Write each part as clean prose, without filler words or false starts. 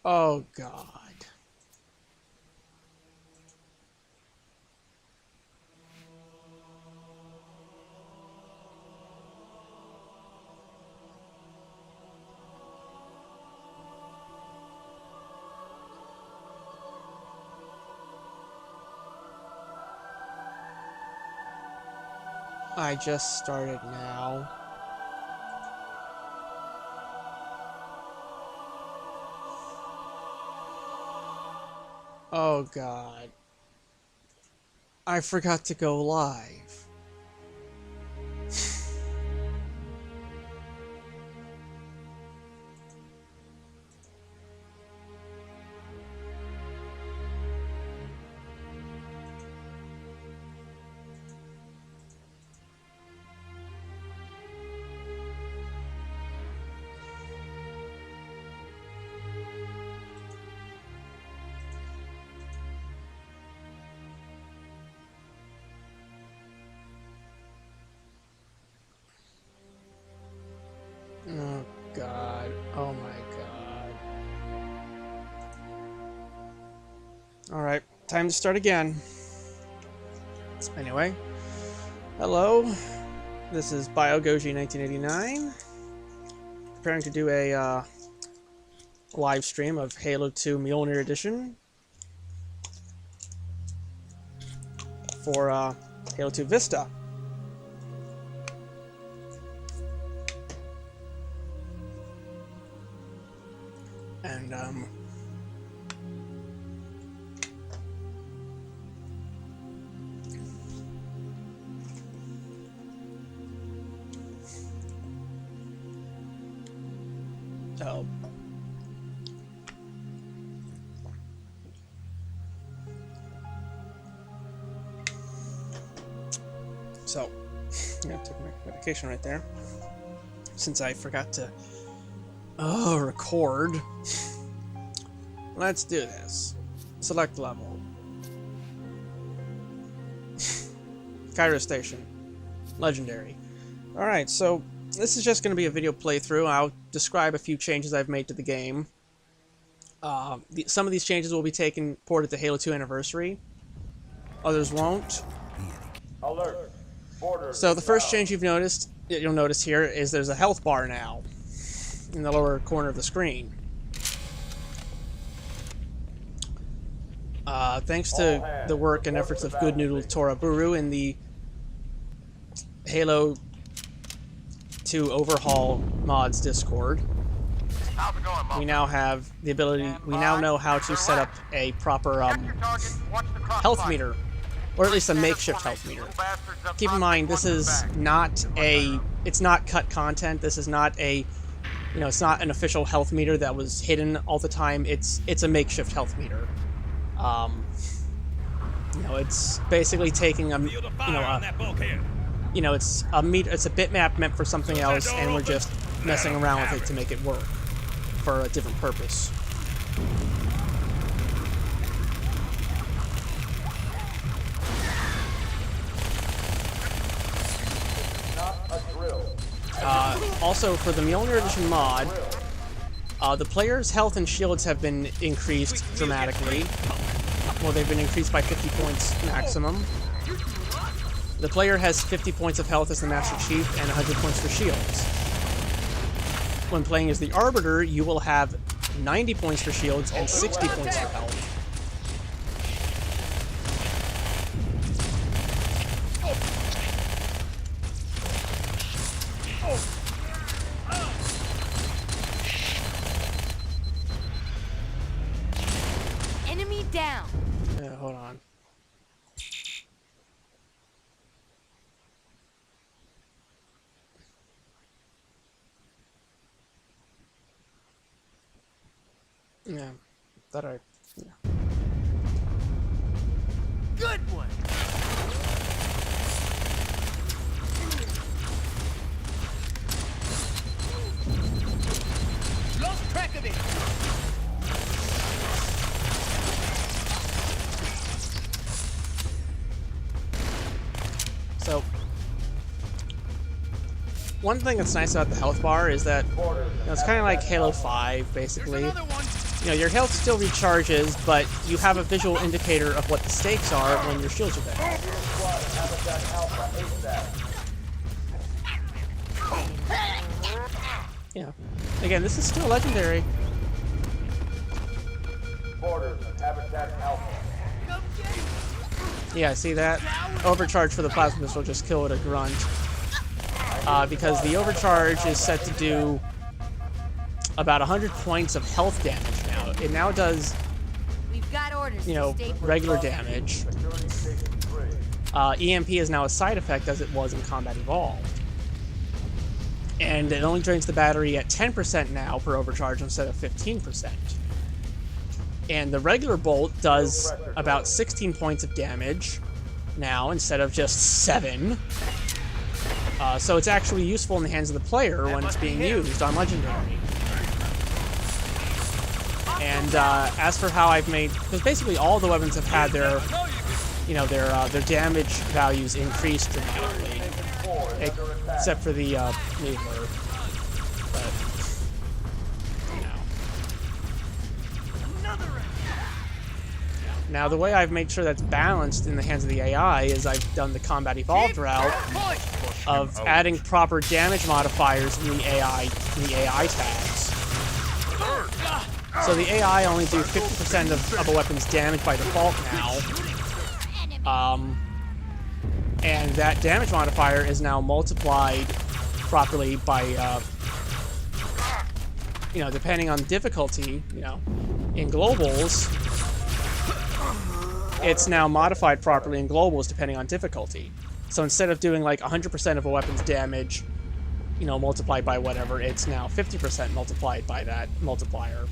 Oh, God. I just started now. Oh, God. I forgot to go live. Oh, God. Oh, my God. Alright, time to start again. Anyway, hello. This is BioGoji1989. Preparing to do a live stream of Halo 2 MJOLNIR Edition for Halo 2 Vista. And so I'm gonna take my medication right there, since I forgot to record. Let's do this. Select level. Cairo Station. Legendary. Alright, so this is just going to be a video playthrough. I'll describe a few changes I've made to the game. Some of these changes will be ported to Halo 2 Anniversary. Others won't. Alert. So the first change you'll notice here is there's a health bar now in the lower corner of the screen. Thanks to the work and efforts of Good Noodle Toraburu in the Halo 2 Overhaul Mods Discord, we now have the ability, we now know how to set up a proper health meter, or at least a makeshift health meter. Keep in mind, this is not it's not cut content. This is not it's not an official health meter that was hidden all the time. It's a makeshift health meter. It's basically taking it's a meter, it's a bitmap meant for something else, and we're just messing around with it to make it work for a different purpose. Also, for the MJOLNIR Edition mod, the player's health and shields have been increased dramatically. Well, they've been increased by 50 points maximum. The player has 50 points of health as the Master Chief and 100 points for shields. When playing as the Arbiter, you will have 90 points for shields and 60 points for health. Enemy down. Yeah, hold on. Yeah, yeah. Good one. Lost track of it. So, one thing that's nice about the health bar is that it's kind of like Halo 5, basically. You know, your health still recharges, but you have a visual indicator of what the stakes are when your shields are down. Yeah. Again, this is still legendary. Yeah, see that? Overcharge for the plasma missile just killed a grunt. Because the overcharge is set to do about 100 points of health damage now. It now does, We've got orders you know, to stay regular damage. EMP is now a side effect as it was in Combat Evolved. And it only drains the battery at 10% now per overcharge instead of 15%. And the regular bolt does about 16 points of damage now instead of just 7. So it's actually useful in the hands of the player when it's being used on Legendary. And as for how I've made, because basically all the weapons have had their, you know, their damage values increased dramatically, except for the needler. But you know. Now the way I've made sure that's balanced in the hands of the AI is I've done the Combat Evolved route of adding proper damage modifiers in the AI tags. So the AI only do 50% of a weapon's damage by default now. And that damage modifier is now multiplied properly by, you know, depending on difficulty, you know, in globals, it's now modified properly in globals depending on difficulty. So instead of doing like 100% of a weapon's damage, you know, multiplied by whatever, it's now 50% multiplied by that multiplier.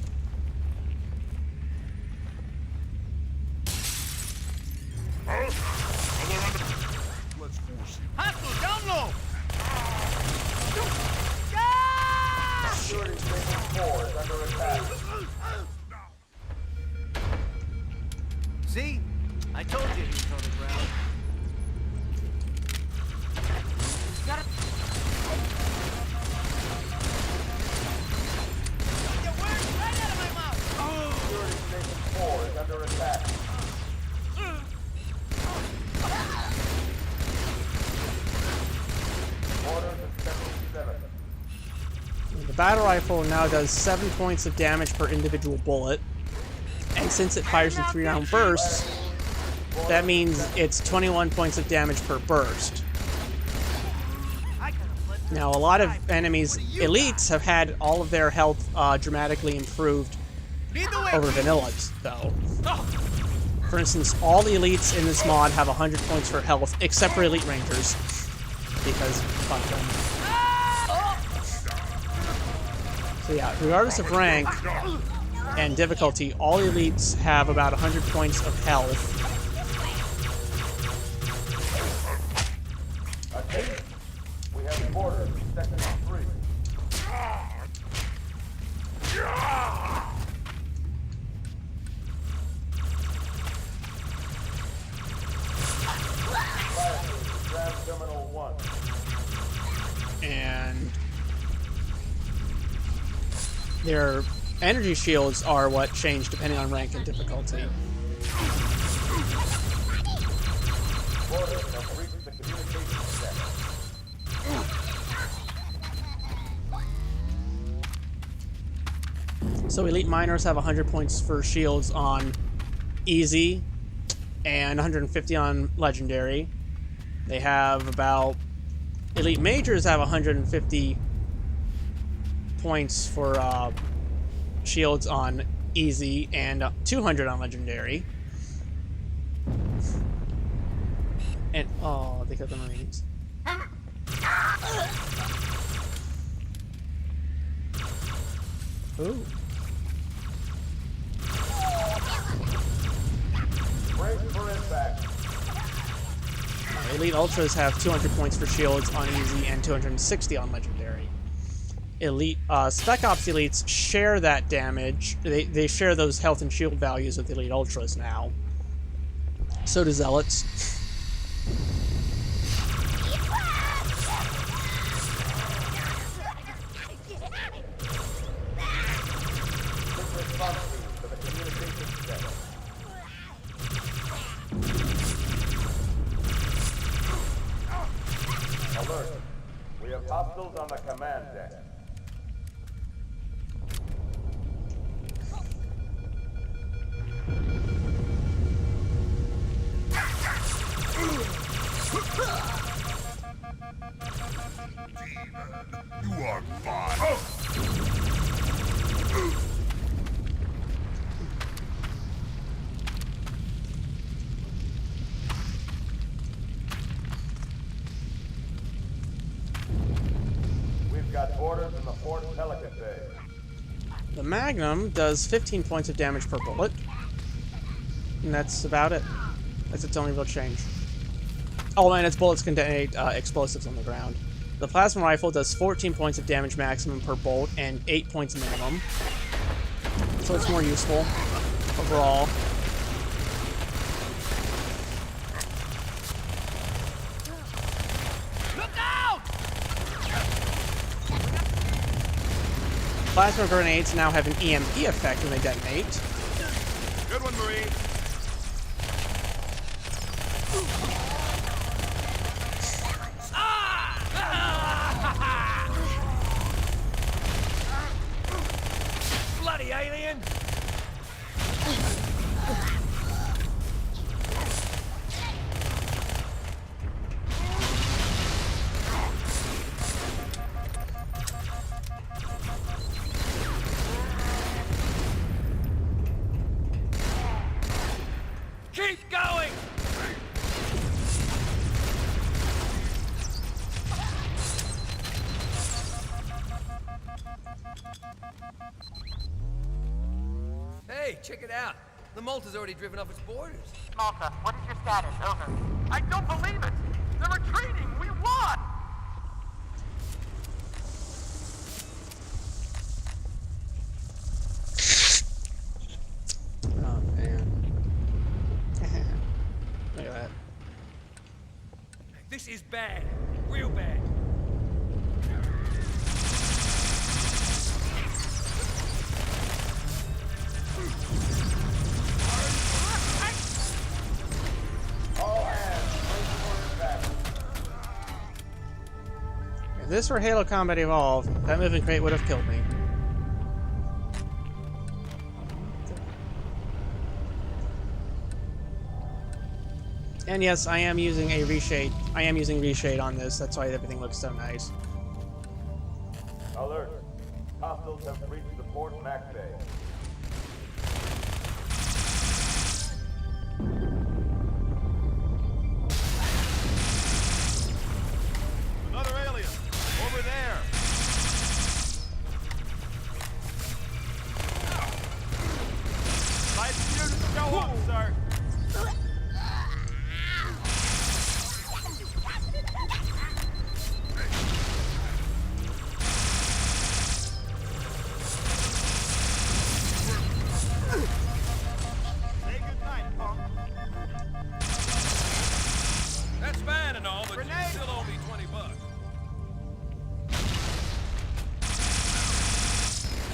See? I told you he was on the ground. Gotta... Get words right out of my mouth! Security Station 4 is under attack. The battle rifle now does 7 points of damage per individual bullet, and since it fires in 3-round bursts, that means it's 21 points of damage per burst. Now, a lot of enemies' elites have had all of their health dramatically improved over vanillas, though. For instance, all the elites in this mod have 100 points for health, except for Elite Rangers, because fuck them. So yeah, regardless of rank and difficulty, all elites have about 100 points of health. We have orders, sector 3. Terminal 1. And their energy shields are what change depending on rank and difficulty. Orders have reached the communication center. So elite miners have 100 points for shields on easy and 150 on legendary. They have about... Elite majors have 150 points for shields on easy and 200 on legendary. And, oh, they got the Marines. Ooh. Brace for impact. Elite Ultras have 200 points for shields on easy and 260 on legendary. Elite Spec Ops elites share that damage. They share those health and shield values with Elite Ultras now. So do Zealots. Quick response team Hostiles on the command deck. You are fine. We've got orders in the Fort Pelican Bay. The Magnum does 15 points of damage per bullet. And that's about it. That's its only real change. Oh, and its bullets can detonate explosives on the ground. The Plasma Rifle does 14 points of damage maximum per bolt and 8 points minimum. So it's more useful overall. Look out! Plasma grenades now have an EMP effect when they detonate. Good one, Marine. Bloody alien! Keep going! Hey, check it out. The Malta's already driven off its borders. Malta, what is your status? Over. I don't believe it! They're retreating! We won! Oh, man. Look at that. This is bad. Real bad. All hands, brace for impact. If this were Halo Combat Evolved, that moving crate would have killed me. And yes, I am using a reshade. I am using reshade on this. That's why everything looks so nice. Alert. Hostiles have breached the Fort Mac Bay. Another alien. Over there. Nice of you to show up, sir. Say goodnight, punk. That's fine and all, but you still owe me $20.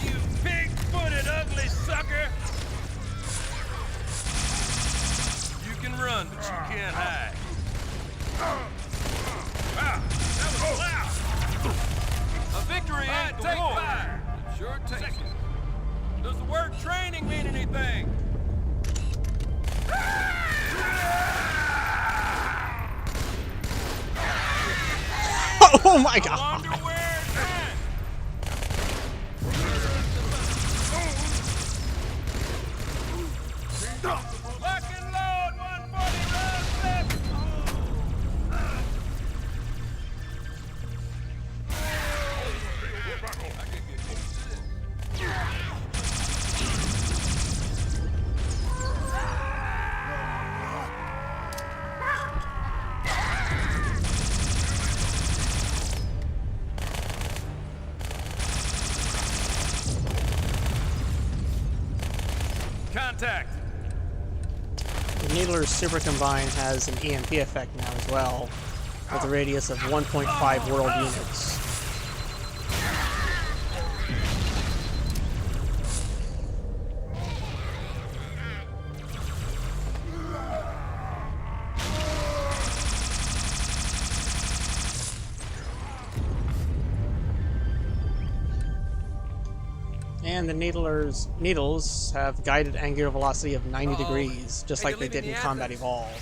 You big-footed, ugly sucker! You can run, but you can't hide. Wow, that was loud! A victory ain't the war. Fire. It sure takes it. Does the word training mean anything? Oh my god! Wonder where it's at. Lock and load, 140 rounds left. I could get used to this. Contact. The Needler's Super Combine has an EMP effect now as well, with a radius of 1.5 world units. And the needles have guided angular velocity of 90 degrees, just Hey, like they they're did leaving in the Combat Athens. Evolved.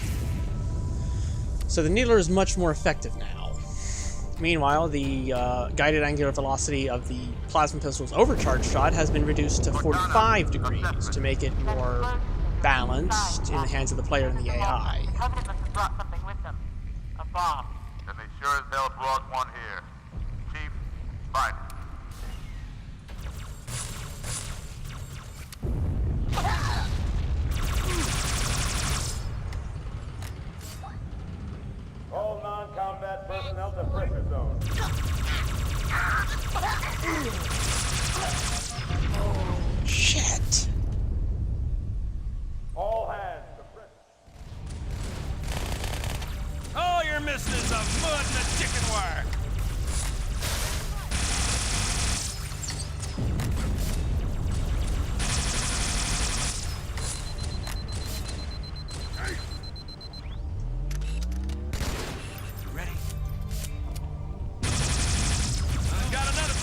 So the needler is much more effective now. Meanwhile, the guided angular velocity of the plasma pistol's overcharge shot has been reduced to 45 degrees to make it more balanced in the hands of the player and the AI. The Covenant must have brought something with them. A bomb. And they sure as hell brought one here. Chief, fight. All non-combat personnel to pressure zone. Shit! All hands to pressure. All you're missing is a mud and a chicken wire. Ready? I got another.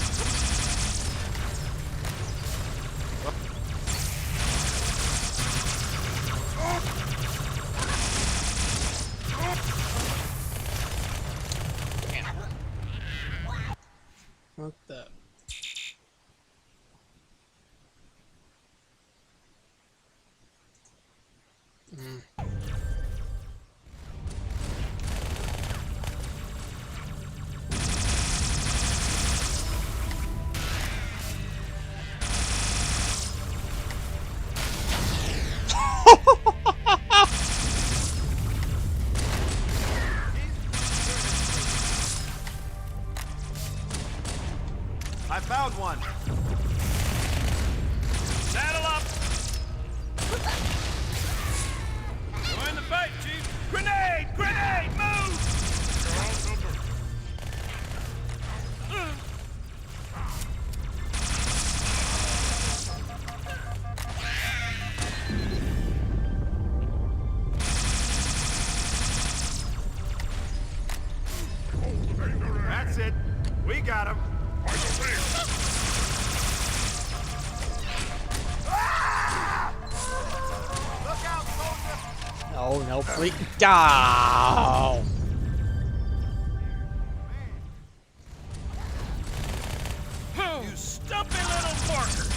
Damn. What the? I found one. Saddle up. Join the fight, Chief. Grenade! Grenade! Move! That's it. We got him. Look out, soldier! Oh no, please. Oh. You stumpy little porker!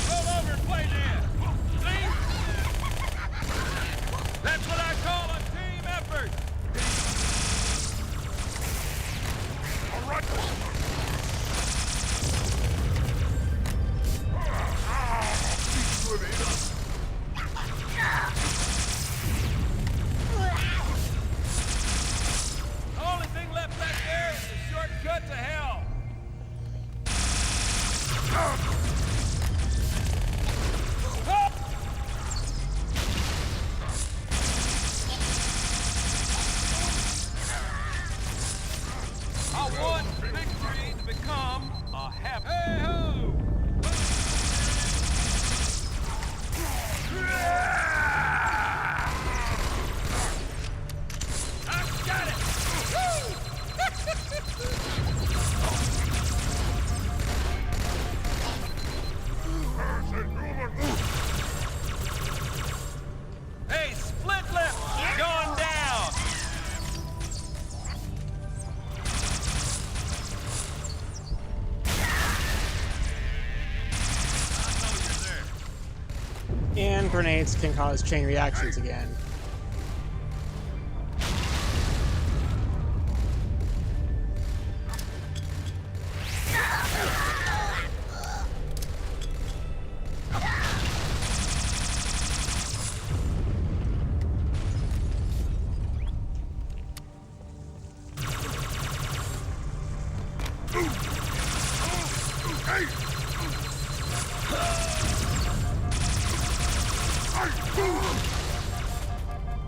Roll over and play dead. See? That's what I call a team effort. The only thing left back there is a shortcut to hell. I want victory to become a habit. Hey-ho! I got it! Hey, split lip! Going down! I know you're there. And grenades can cause chain reactions again.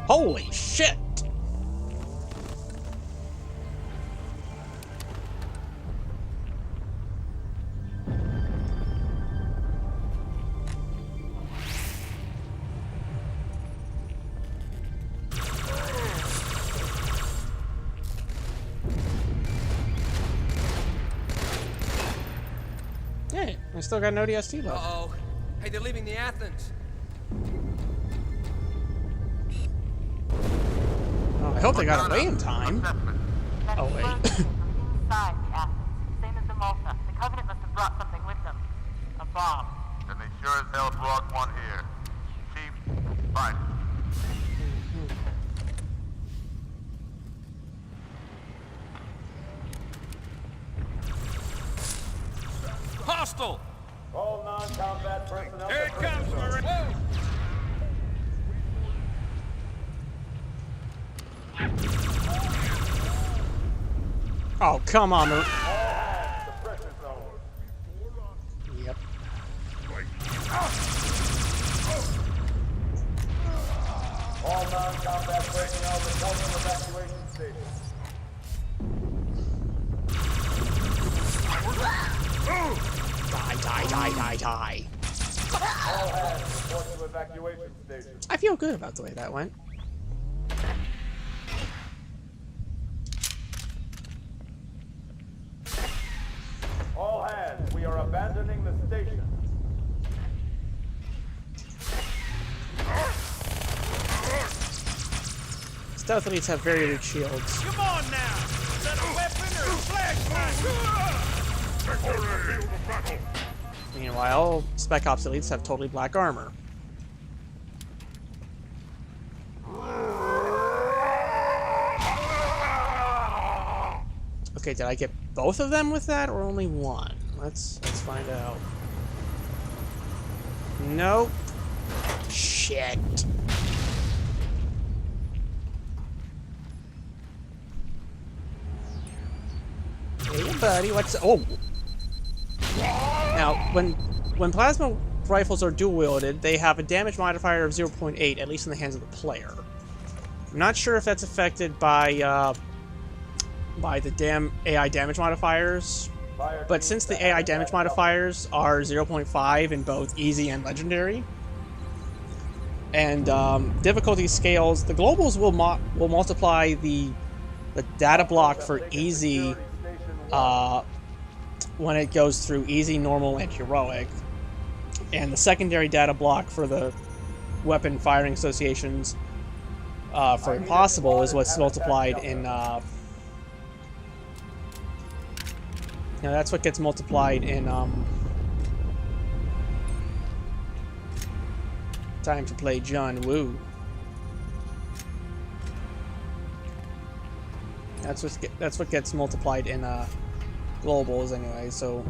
Holy shit! I still got an ODST left. Uh-oh. Hey, they're leaving the Athens. Oh, I hope they got away in time. Oh, wait. Inside the Athens, same as the Malta. The Covenant must have brought something with them. A bomb. And they sure as hell brought one here. Chief, find it. Hostile! All non-combat personnel. Here it comes, Marine! Whoa! Oh, come on. Suppression zone. Yep. All non-combat personnel report to evacuation station. Die. All hands report to evacuation station. I feel good about the way that went. All hands, we are abandoning the station. Stealth elites have very weak shields. Come on now! Is that a weapon or a flashbang? Meanwhile, Spec Ops elites have totally black armor. Okay, did I get both of them with that or only one? Let's find out. Nope. Shit. Hey, buddy, what's... Oh! Now, when plasma rifles are dual-wielded, they have a damage modifier of 0.8, at least in the hands of the player. I'm not sure if that's affected by the AI damage modifiers, but since the AI damage modifiers are 0.5 in both easy and legendary, and difficulty scales, the globals will multiply the data block for easy when it goes through easy, normal, and heroic, and the secondary data block for the weapon firing associations for impossible is what's multiplied in. Now that's what gets multiplied in Time to Play John Woo. That's what gets multiplied in globals anyway. So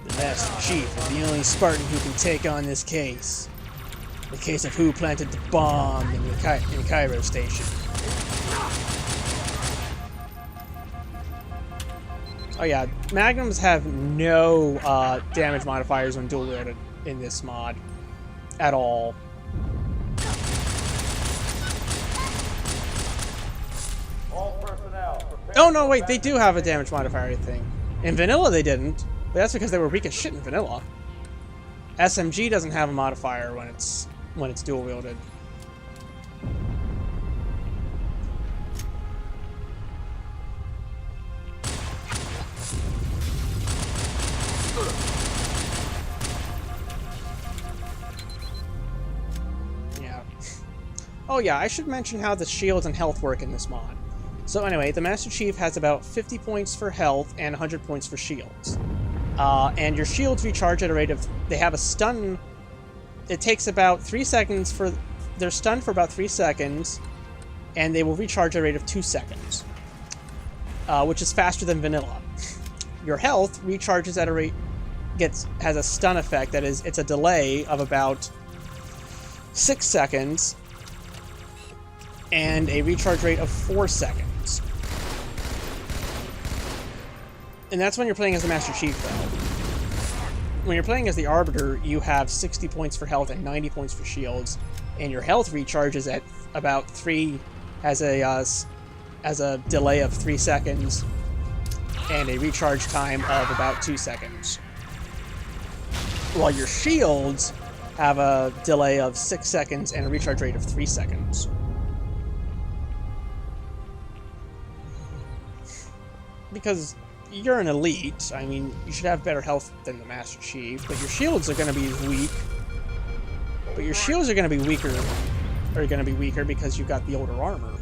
the Master Chief is the only Spartan who can take on this case. The case of who planted the bomb in Cairo Station. Oh yeah, Magnums have no damage modifiers when dual wielded in this mod at all. All personnel, prepare Oh no, wait, they do have a damage modifier, I think. In vanilla they didn't, but that's because they were weak as shit in vanilla. SMG doesn't have a modifier when it's dual wielded. Yeah. Oh yeah, I should mention how the shields and health work in this mod. So anyway, the Master Chief has about 50 points for health and 100 points for shields. And your shields recharge at a rate of... They have a stun... It takes about 3 seconds for... They're stunned for about 3 seconds, and they will recharge at a rate of 2 seconds. Which is faster than vanilla. Your health recharges at a rate... has a stun effect, that is, it's a delay of about 6 seconds, and a recharge rate of 4 seconds. And that's when you're playing as the Master Chief, though. When you're playing as the Arbiter, you have 60 points for health and 90 points for shields, and your health recharges at about 3, has a delay of 3 seconds, and a recharge time of about 2 seconds. While your shields have a delay of 6 seconds and a recharge rate of 3 seconds. because you're an elite. I mean, you should have better health than the Master Chief, but your shields are going to be weak. But your shields are going to be weaker. Are going to be weaker because you've got the older armor.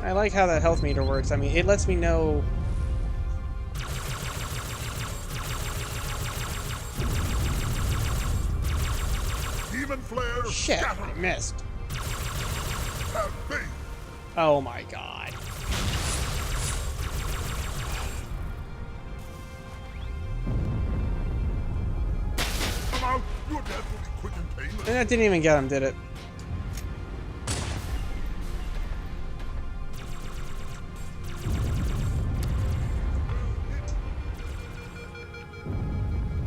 I like how that health meter works. I mean, it lets me know. Demon flare. Shit, I missed. Have faith. Oh my god. Come out. Your death will be quick and painless. And that didn't even get him, did it?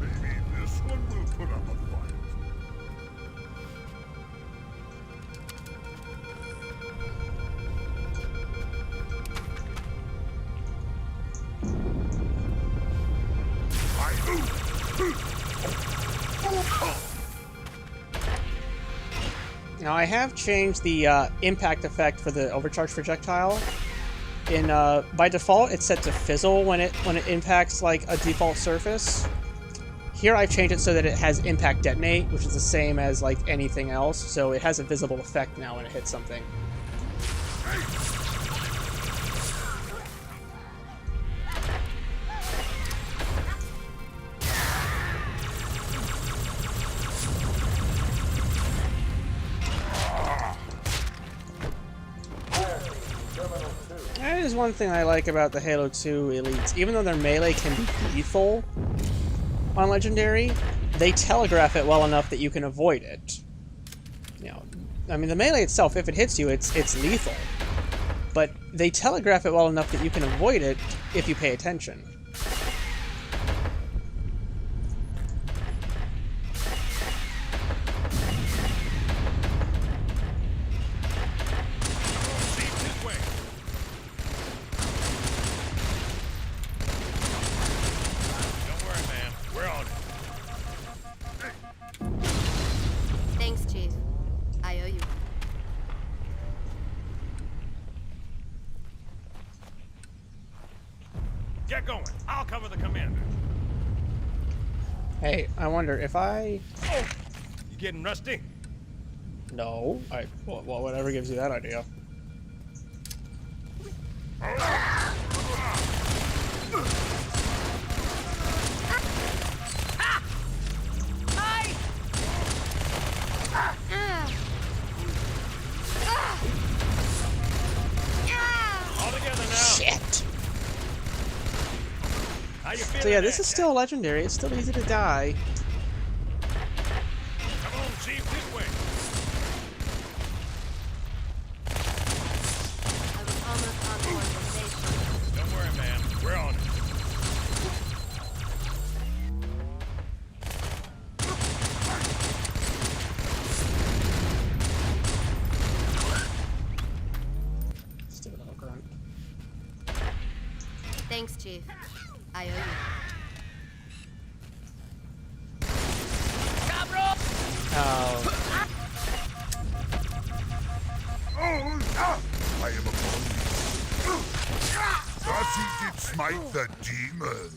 Maybe this one will put up a fight. Now I have changed the impact effect for the overcharged projectile. In by default, it's set to fizzle when it impacts like a default surface. Here I've changed it so that it has impact detonate, which is the same as like anything else. So it has a visible effect now when it hits something. That is one thing I like about the Halo 2 elites. Even though their melee can be lethal on Legendary, they telegraph it well enough that you can avoid it. You know, I mean, the melee itself, if it hits you, it's lethal. But they telegraph it well enough that you can avoid it if you pay attention. Thanks, Chief. I owe you. Get going. I'll cover the commander. Hey, I wonder if I... You getting rusty? No. Well, whatever gives you that idea. All together now. Shit! How you feeling? So yeah, this there? is still legendary. It's still easy to die. Come on, Chief, this way. I was almost on board with Nation. Don't worry, man. We're on it. Stupid little grunt. Thanks, Chief. I owe you. Oh. I am upon you. Thus he did smite the demon.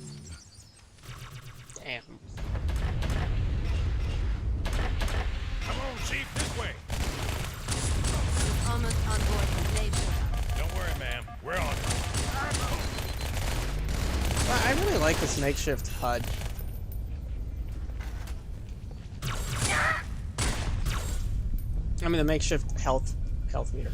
Damn. Come on, Chief, this way. Almost on board with Nation. Don't worry, man. We're on it. Well, I really like this makeshift HUD. I mean, the makeshift health meter.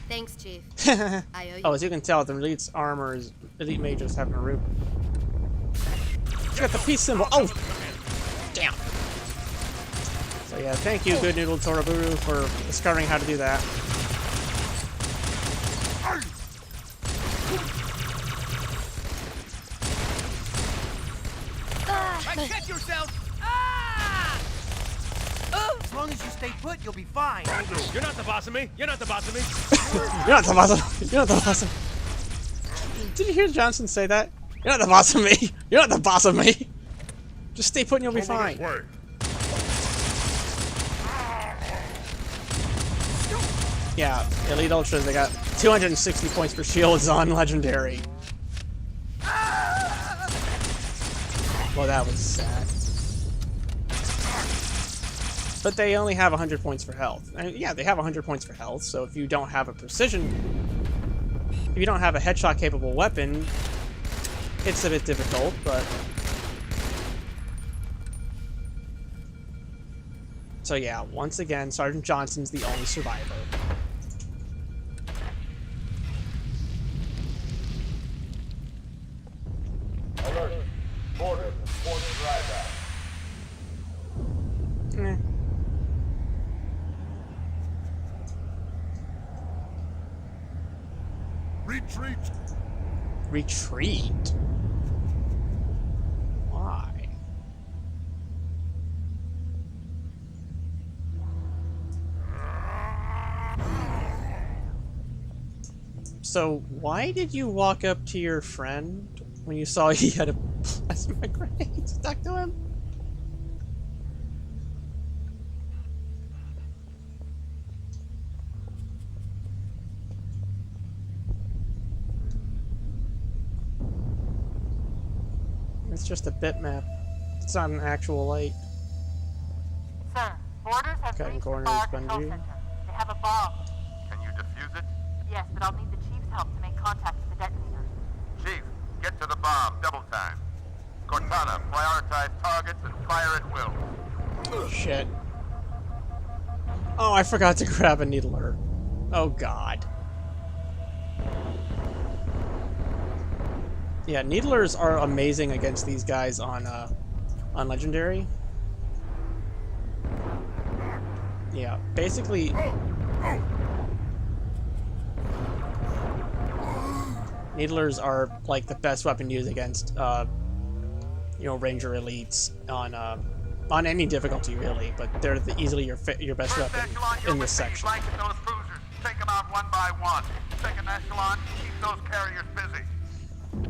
Thanks, Chief. I owe you. Oh, as you can tell, the elite's armor is elite mages having a root. It's got the peace symbol. Oh, damn. So yeah, thank you, Good Noodle Toraburu, for discovering how to do that. Check yourself! As long as you stay put, you'll be fine. You're not the boss of me. You're not the boss of me. You're not the boss of. You're not the boss of. Did you hear Johnson say that? You're not the boss of me. You're not the boss of me. Just stay put and you'll be Over fine. this way. Yeah, Elite Ultras, they got 260 points for shields on Legendary. Well, that was sad. But they only have 100 points for health. And yeah, they have 100 points for health, so if you don't have a precision... If you don't have a headshot-capable weapon, it's a bit difficult, but... So yeah, once again, Sergeant Johnson's the only survivor. Alert. Border. Border drive out. Eh. Retreat. Retreat? Why? So, why did you walk up to your friend when you saw he had a plasma grenade stuck to him? It's just a bitmap. It's not an actual light. Sir, Borders have Cutting reached the corners, fire control Bungie. center. They have a bomb. Can you defuse it? Yes, but I'll need the Chief's help to make contact with the detonator. Chief, get to the bomb. Double time. Cortana, prioritize targets and fire at will. Shit. Oh, I forgot to grab a needler. Oh god. Yeah, needlers are amazing against these guys on Legendary. Yeah, basically... Needlers are, like, the best weapon used against, you know, Ranger Elites on any difficulty, really, but they're easily your best weapon in this section. Blanket those cruisers. Take them out one by one. Second echelon, keep those carriers busy.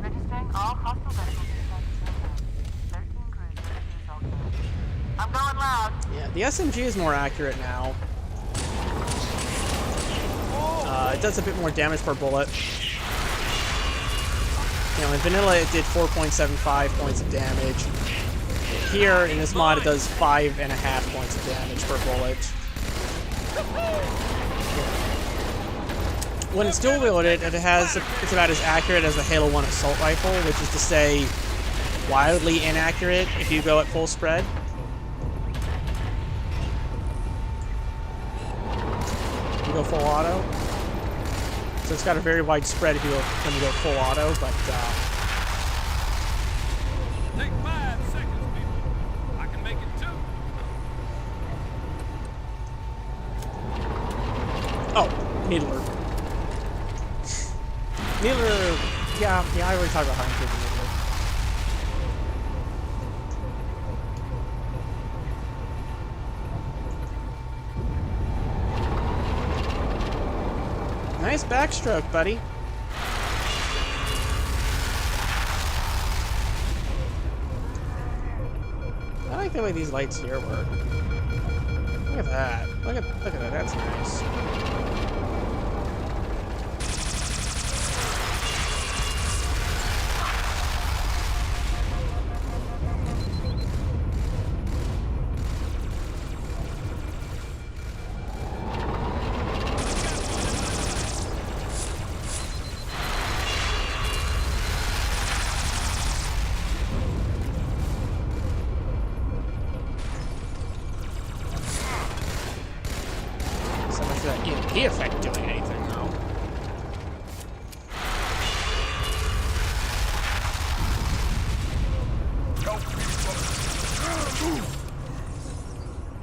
Registering all hostile vessels inside the zone. 13 cruisers, 2 assault carriers. I'm going loud. Yeah, the SMG is more accurate now. It does a bit more damage per bullet. You know, in vanilla it did 4.75 points of damage. Here, in this mod, it does 5.5 points of damage per bullet. When it's dual wielded, it's about as accurate as the Halo 1 assault rifle, which is to say, wildly inaccurate if you go at full spread. You go full auto. So it's got a very wide spread if you go, when you go full auto, but Take 5 seconds, people. I can make it 2. oh, Needler. Needler, yeah, I already talked about how I'm taking Needler. Nice backstroke, buddy. I like the way these lights here work. Look at that. Look at that. That's nice. So much for that EMP effect doing anything, though.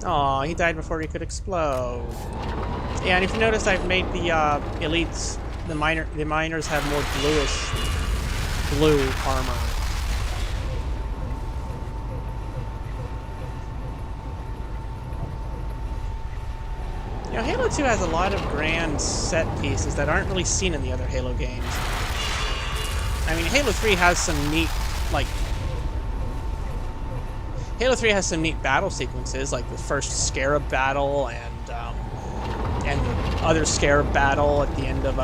Aw, he died before he could explode. Yeah, and if you notice, I've made the elites, the miners have more blue armor. You know, Halo 2 has a lot of grand set pieces that aren't really seen in the other Halo games. I mean, Halo 3 has some neat, like... Halo 3 has some neat battle sequences, like the first Scarab battle and other scarab battle at the end of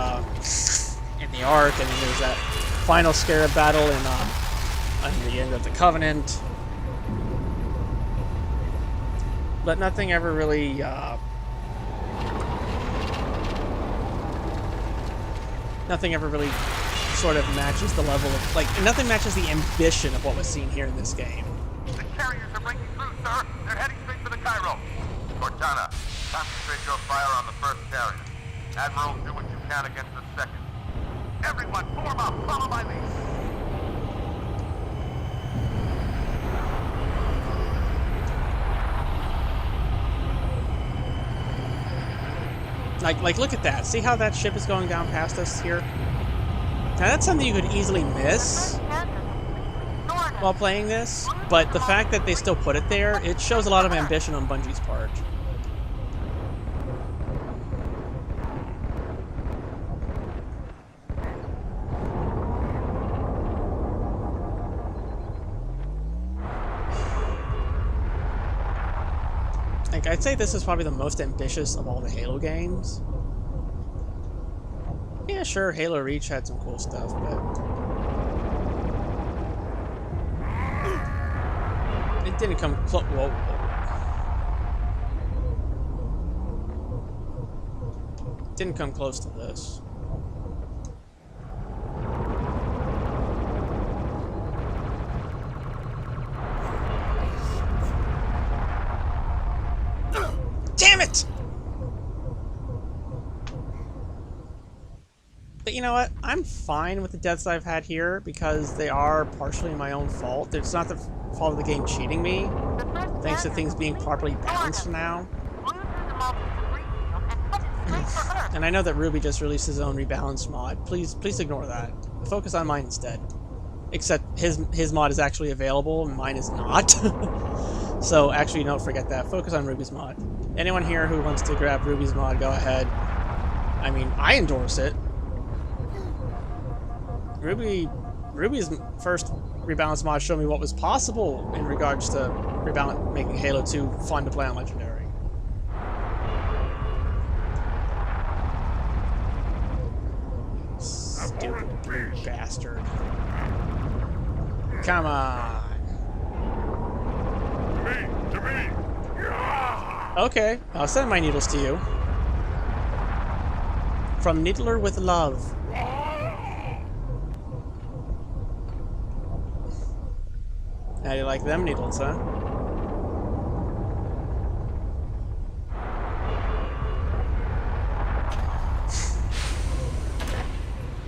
in the Ark, and then there's that final scarab battle in at the end of the Covenant. But nothing ever really sort of matches the level of, like, nothing matches the ambition of what was seen here in this game. The carriers are breaking through, sir. They're heading straight for the Cairo. Cortana, concentrate your fire on the first carrier. Admiral, do what you can against the second. Everyone, form up. Follow my lead. Like, look at that. See how that ship is going down past us here? Now, that's something you could easily miss while playing this, but the fact that they still put it there, it shows a lot of ambition on Bungie's part. Like, I'd say this is probably the most ambitious of all the Halo games. Yeah, sure, Halo Reach had some cool stuff, but it didn't come close. Whoa. It didn't come close to this. Damn it! But you know what? I'm fine with the deaths I've had here because they are partially my own fault. It's not the fault of the game cheating me, thanks to things being properly balanced now. And I know that Ruby just released his own rebalanced mod. Please ignore that. Focus on mine instead. Except his mod is actually available and mine is not. So actually, don't forget that. Focus on Ruby's mod. Anyone here who wants to grab Ruby's mod, go ahead. I mean, I endorse it. Ruby's first rebalance mod showed me what was possible in regards to making Halo 2 fun to play on Legendary. Stupid bastard. Come on. To me! Okay, I'll send my needles to you. From Needler with Love. How do you like them needles, huh?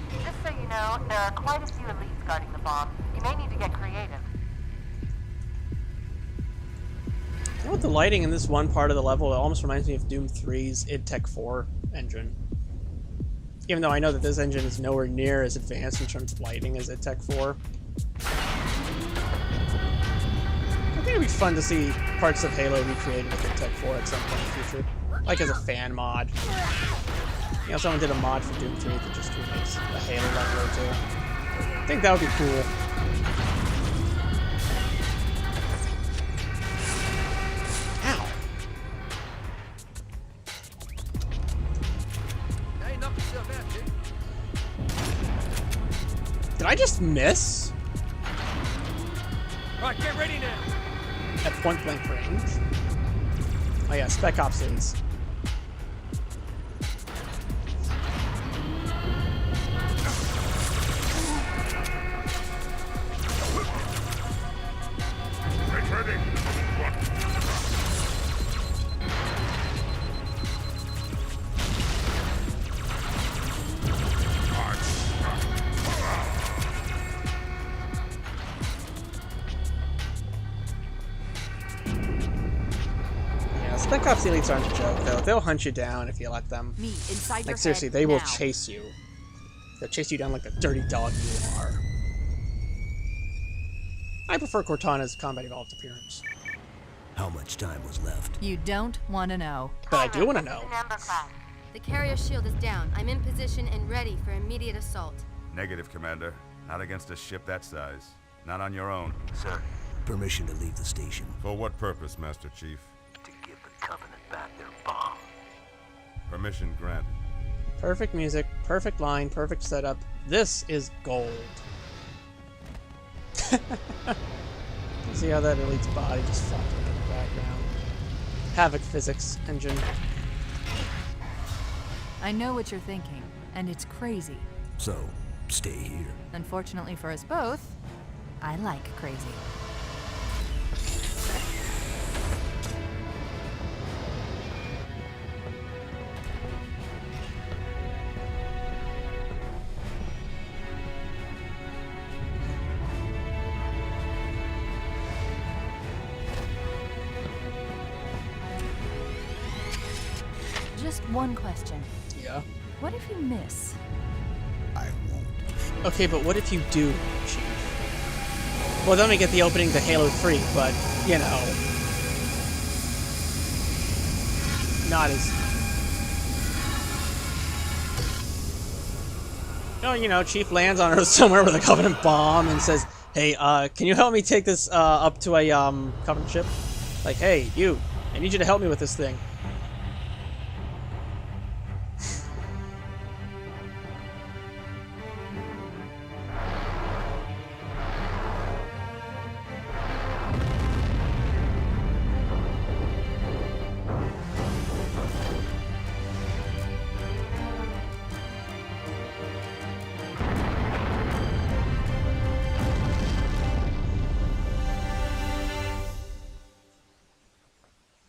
Just so you know, there are quite a few elites guarding the bomb. You may need to get creative. You know what, the lighting in this one part of the level, it almost reminds me of Doom 3's id Tech 4 engine. Even though I know that this engine is nowhere near as advanced in terms of lighting as id Tech 4. I think it'd be fun to see parts of Halo recreated with id Tech 4 at some point in the future. Like as a fan mod. You know, someone did a mod for Doom 3 that just remakes a Halo level or two. I think that would be cool. Did I just miss? All right, get ready now. At point blank range? Oh yeah, Spec Ops is. Get ready! Spec Ops Elites aren't a joke, though. They'll hunt you down if you let them. Me inside Like, seriously, they will chase you. They'll chase you down like the dirty dog you are. I prefer Cortana's combat evolved appearance. How much time was left? You don't want to know. But I do want to know. Number 5. The carrier shield is down. I'm in position and ready for immediate assault. Negative, Commander. Not against a ship that size. Not on your own. Sir, permission to leave the station. For what purpose, Master Chief? To give the Covenant back their bomb. Permission granted. Perfect music, perfect line, perfect setup. This is gold. See how that elite's body just flopped up in the background. Havoc physics engine. I know what you're thinking, and it's crazy. So, stay here. Unfortunately for us both, I like crazy. Just one question. Yeah. What if you miss? I won't. Okay, but what if you do, Chief? Well, then we get the opening to Halo 3, but, you know... not as... Oh, you know, Chief lands on Earth somewhere with a Covenant bomb and says, hey, can you help me take this, up to a, Covenant ship? Like, hey, you, I need you to help me with this thing.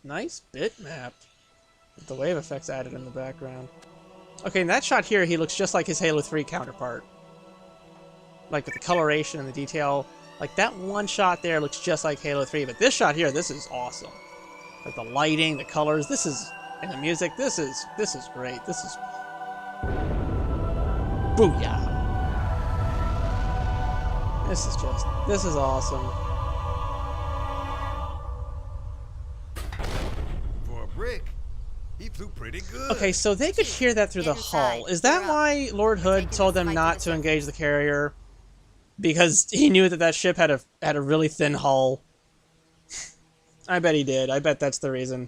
Nice bitmap. With the wave effects added in the background. Okay, in that shot here, he looks just like his Halo 3 counterpart. Like, with the coloration and the detail. Like, that one shot there looks just like Halo 3, but this shot here, this is awesome. Like, the lighting, the colors, this is... and the music, this is great. This is... booyah! This is awesome. Rick, he flew pretty good. Okay, so they could hear that through the hull. Is that why Lord Hood told them not to engage the carrier? Because he knew that that ship had a really thin hull. I bet he did. I bet that's the reason.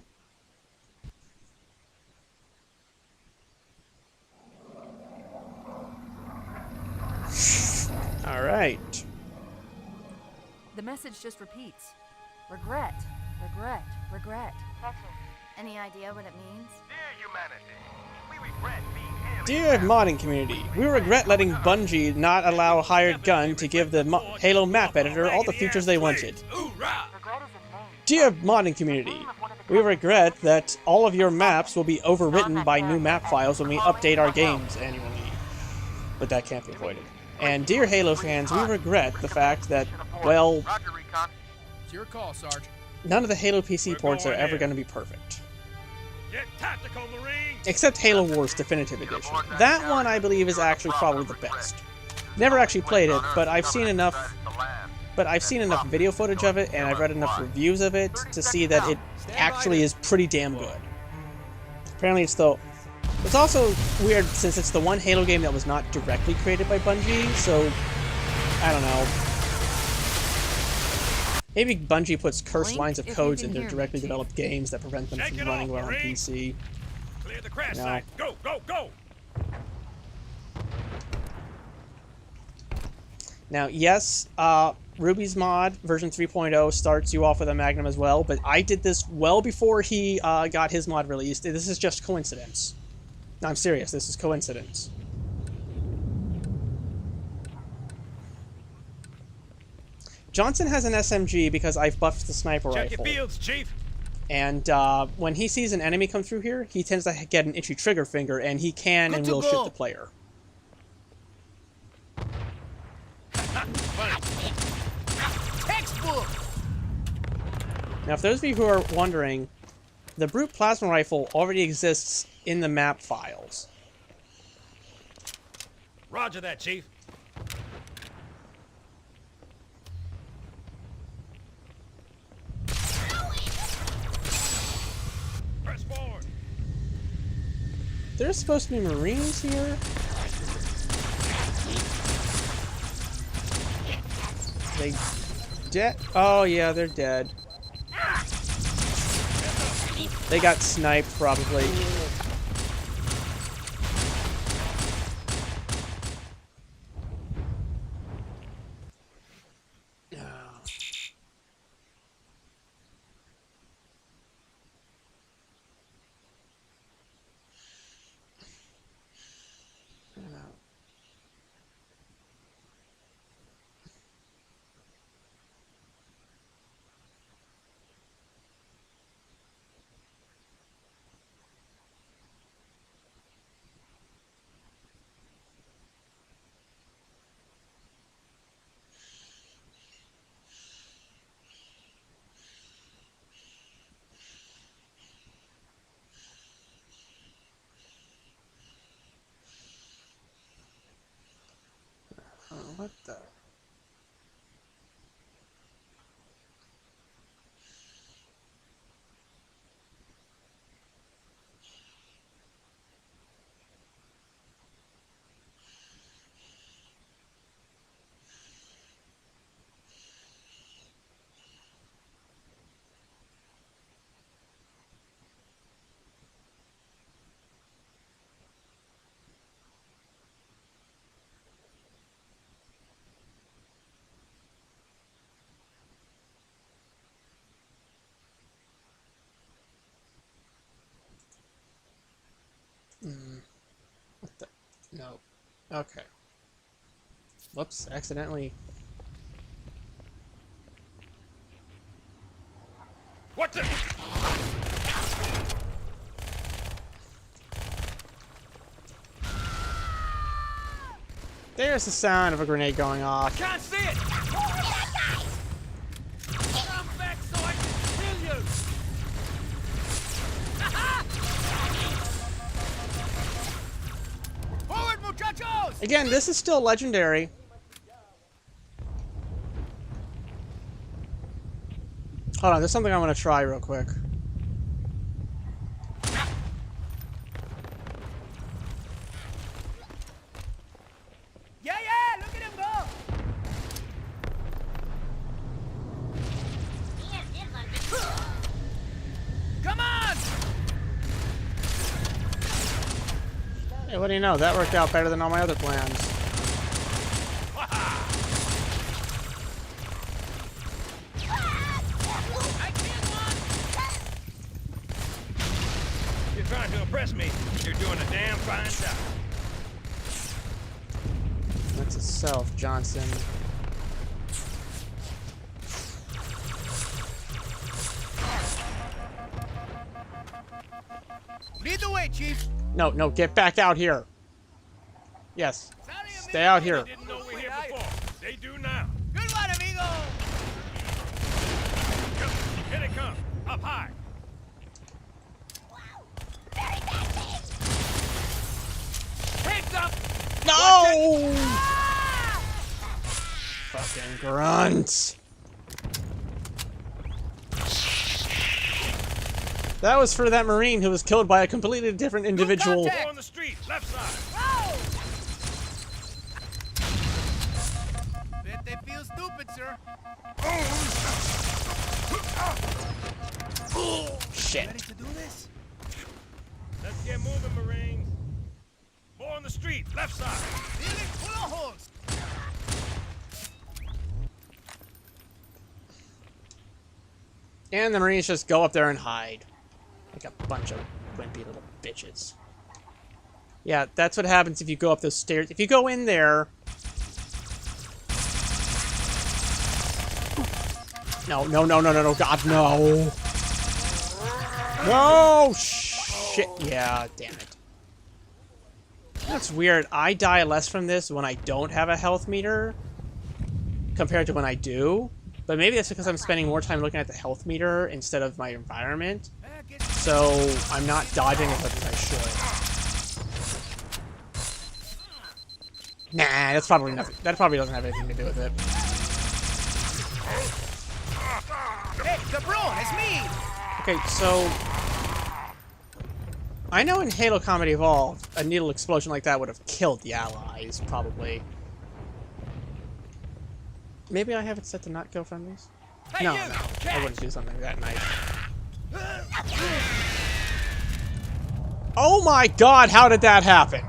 All right. The message just repeats. Regret, regret, regret. Any idea what it means? Dear humanity, we regret being aliens. Dear modding community, we regret letting Bungie not allow Hired Gun to give the Halo map editor all the features they wanted. Dear modding community, we regret that all of your maps will be overwritten by new map files when we update our games annually. But that can't be avoided. And dear Halo fans, we regret the fact that, well, Roger, Recon. It's your call, Sarge. none of the Halo PC ports are ever going to be perfect. Get tactical, Marine! Except Halo Wars Definitive Edition. That one, I believe, is actually probably the best. Never actually played it, but I've seen enough video footage of it, and I've read enough reviews of it to see that it actually is pretty damn good. Apparently it's also weird since it's the one Halo game that was not directly created by Bungie, so I don't know. Maybe Bungie puts cursed lines of codes in their directly developed games that prevent them from running well on PC. Clear the crash No. site. Go, go, go! Now, yes, Ruby's mod, version 3.0, starts you off with a Magnum as well, but I did this well before he got his mod released. This is just coincidence. No, I'm serious, this is coincidence. Johnson has an SMG because I've buffed the sniper Check rifle. your fields, Chief! And when he sees an enemy come through here, he tends to get an itchy trigger finger, and he can and will shoot the player. Textbook! Now, for those of you who are wondering, the Brute Plasma Rifle already exists in the map files. Roger that, Chief. Press forward. There's supposed to be Marines here? They dead? Oh yeah, they're dead. They got sniped, probably. Okay. Whoops, accidentally. What the? There's the sound of a grenade going off. Can't see it! Come back so I can kill you! Forward, muchachos! Again, this is still legendary. Hold on, there's something I want to try real quick. Yeah, look at him go! Come on! Hey, what do you know? That worked out better than all my other plans. You're trying to impress me. You're doing a damn fine job. That's itself, Johnson. Lead the way, Chief. No, no, get back out here. Yes. Stay out here. They didn't know we're here before. They do now. Good one, amigo! Here they come. Up high. Heads up! No! Fucking grunt. That was for that Marine who was killed by a completely different individual. Four on the street, left side. Bet they feel stupid, sir. Shit. Ready to do this? Let's get moving, Marines. Four on the street, left side. Building full of holes. And the Marines just go up there and hide. Like a bunch of wimpy little bitches. Yeah, that's what happens if you go up those stairs. If you go in there... No, no, no, no, no, no, God, no! No! Shit, yeah, damn it. That's weird. I die less from this when I don't have a health meter compared to when I do. But maybe that's because I'm spending more time looking at the health meter instead of my environment. So I'm not dodging as much as I should. Nah, that's probably nothing. That probably doesn't have anything to do with it. Hey, Cabron, it's me! Okay, so... I know in Halo Combat Evolved, a needle explosion like that would have killed the allies, probably. Maybe I have it set to not kill friendlies? Hey, No, you, no, I wouldn't do something that nice. Oh my god, how did that happen?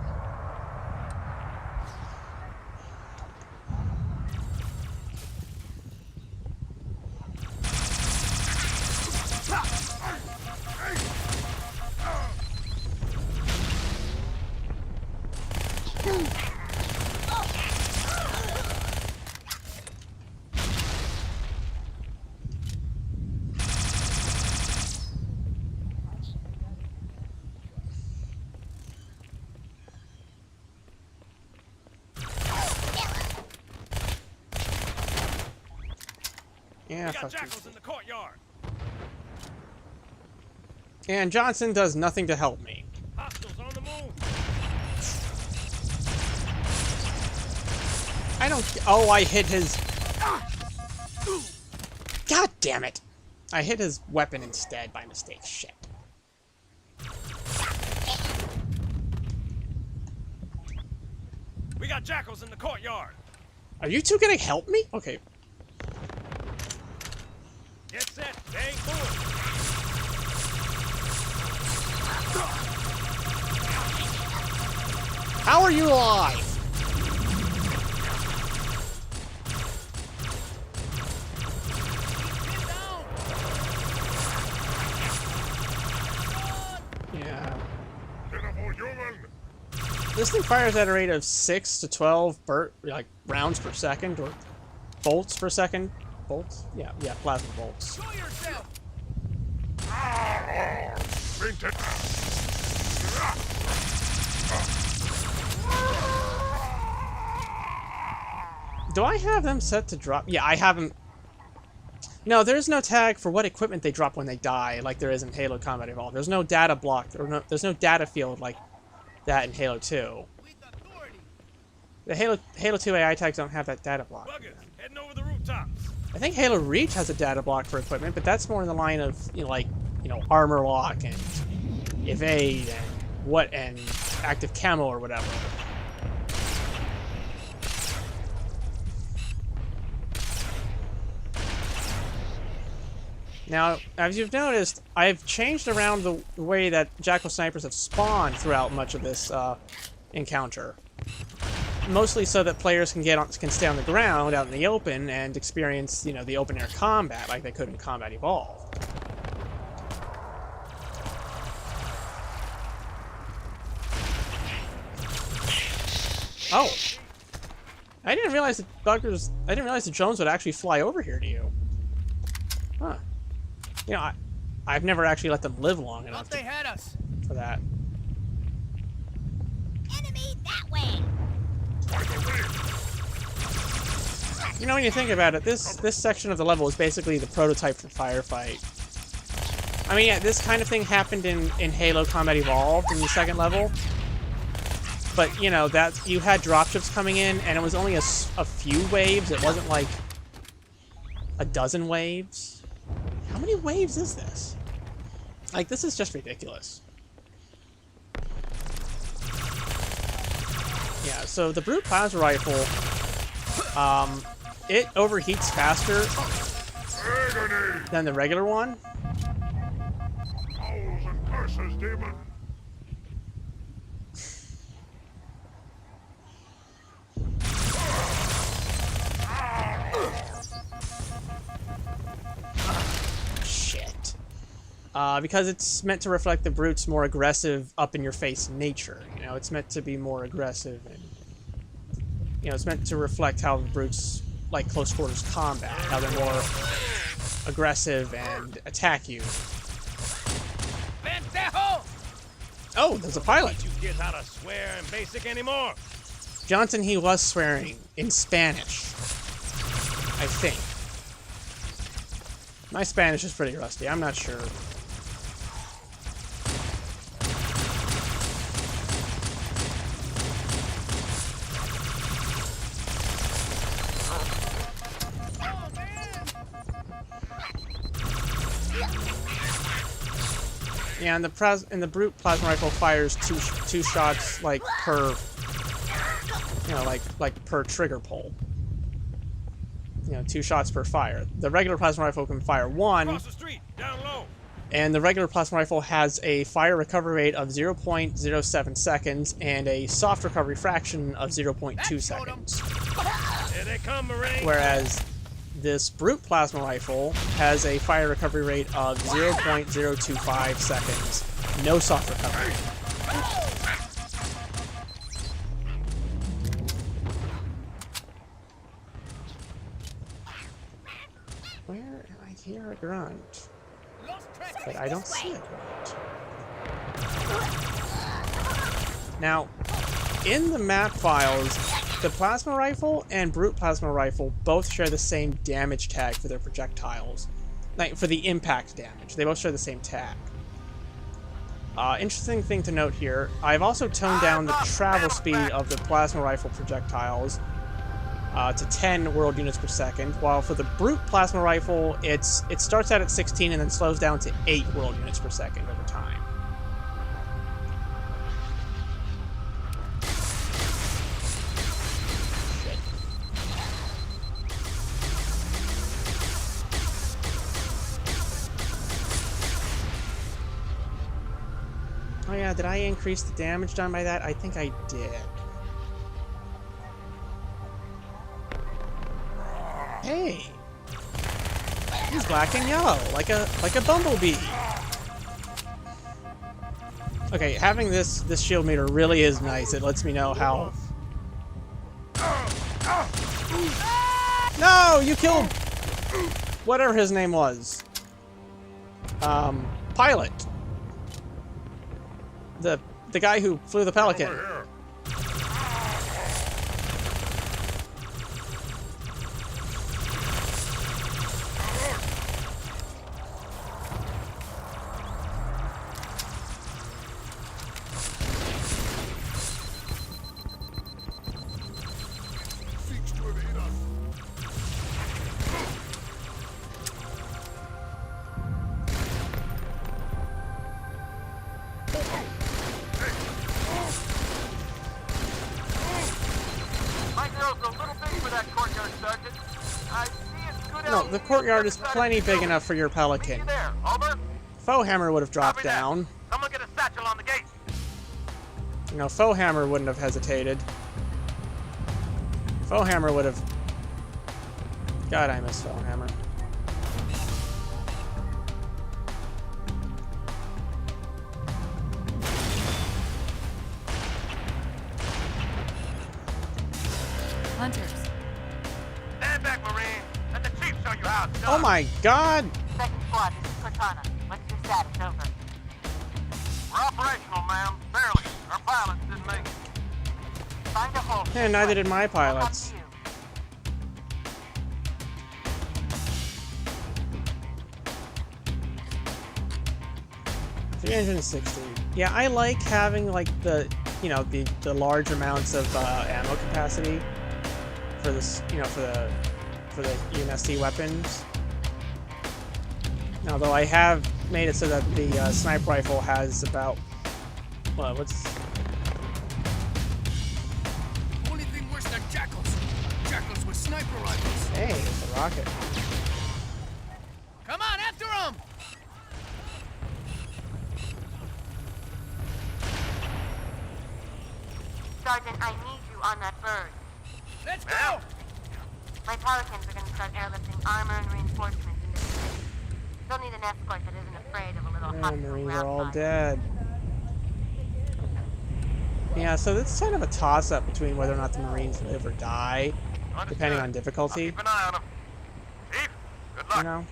Yeah, We got fuck jackals you. in the courtyard. And Johnson does nothing to help me. Hostiles on the move. I don't... Oh, I hit his... God damn it! I hit his weapon instead by mistake. Shit. We got jackals in the courtyard. Are you two gonna help me? Okay. Get set. They ain't moving. How are you alive? Yeah. This thing fires at a rate of 6 to 12 rounds per second, or bolts per second. Bolts? Yeah, plasma bolts. Show yourself! Do I have them set to drop? Yeah, I haven't. No, there's no tag for what equipment they drop when they die, like there is in Halo Combat Evolved. There's no data block, or there's no data field like that in Halo 2. The Halo 2 AI tags don't have that data block. Buggers, heading over the rooftops. I think Halo Reach has a data block for equipment, but that's more in the line of, armor lock and evade and active camo or whatever. Now, as you've noticed, I've changed around the way that Jackal snipers have spawned throughout much of this encounter. Mostly so that players can stay on the ground out in the open and experience, the open air combat like they could in Combat Evolved. Oh, I didn't realize that drones would actually fly over here to you. Huh. I've never actually let them live long enough for that. Enemy that way! When you think about it, this section of the level is basically the prototype for Firefight. I mean, yeah, this kind of thing happened in Halo Combat Evolved in the second level. But, that you had dropships coming in, and it was only a few waves. It wasn't like a dozen waves. How many waves is this? Like, this is just ridiculous. Yeah, so the Brute Plasma Rifle, it overheats faster than the regular one. Owls and curses, demon. Shit. Because it's meant to reflect the Brute's more aggressive, up-in-your-face nature. It's meant to be more aggressive, and it's meant to reflect how the Brute's like close quarters combat, how they're more aggressive and attack you. Oh, there's a pilot. You kids how to swear in basic anymore? Johnson, he was swearing in Spanish, I think. My Spanish is pretty rusty. I'm not sure. Yeah, and the Brute Plasma Rifle fires two shots like per, like per trigger pull. 2 shots per fire. The regular Plasma Rifle can fire 1. Across the street, down low. And the regular Plasma Rifle has a fire recovery rate of 0.07 seconds and a soft recovery fraction of 0.2 seconds. Here they come, Marine. Whereas this Brute Plasma Rifle has a fire recovery rate of 0.025 seconds. No soft recovery. Where I hear a grunt, but I don't see a grunt. Now, in the map files, the Plasma Rifle and Brute Plasma Rifle both share the same damage tag for their projectiles. Like, for the impact damage. They both share the same tag. Interesting thing to note here, I've also toned down the travel speed of the Plasma Rifle projectiles to 10 world units per second, while for the Brute Plasma Rifle, it starts out at 16 and then slows down to 8 world units per second over time. Oh yeah, did I increase the damage done by that? I think I did. Hey! He's black and yellow, like a bumblebee. Okay, having this shield meter really is nice. It lets me know how... No! You killed... whatever his name was. Pilot. The guy who flew the Pelican. No, the courtyard is plenty big enough for your Pelican. Faux Hammer would have dropped down. Someone get a satchel on the gate. You know, Faux Hammer wouldn't have hesitated. Faux Hammer would have... God, I miss Faux Hammer. Hunters. Stand back, Marine. Let the chief show you how it's done. Oh my God! Second squad, this is Cortana. What's your status? Over. We're operational, ma'am. Barely. Our pilots didn't make it. Find a hole. And neither did my We'll come pilots. to you. 360. Yeah, I like having like the, you know, the large amounts of ammo capacity for this, you know, for the UNSC weapons. Now, though, I have made it so that the sniper rifle has about, well, what's... Only thing worse than jackals. Jackals with sniper rifles. Hey, it's a rocket. Come on, after him! Sergeant, I need you on that bird. Let's go! My Pelicans are going to start airlifting armor and reinforcements into the city. You'll need an escort that isn't afraid of a little Oh, hostile Marines ground are all fire. dead. Yeah, so it's kind of a toss-up between whether or not the Marines live or die, depending on difficulty. Keep an eye on them. Chief, good luck. You know?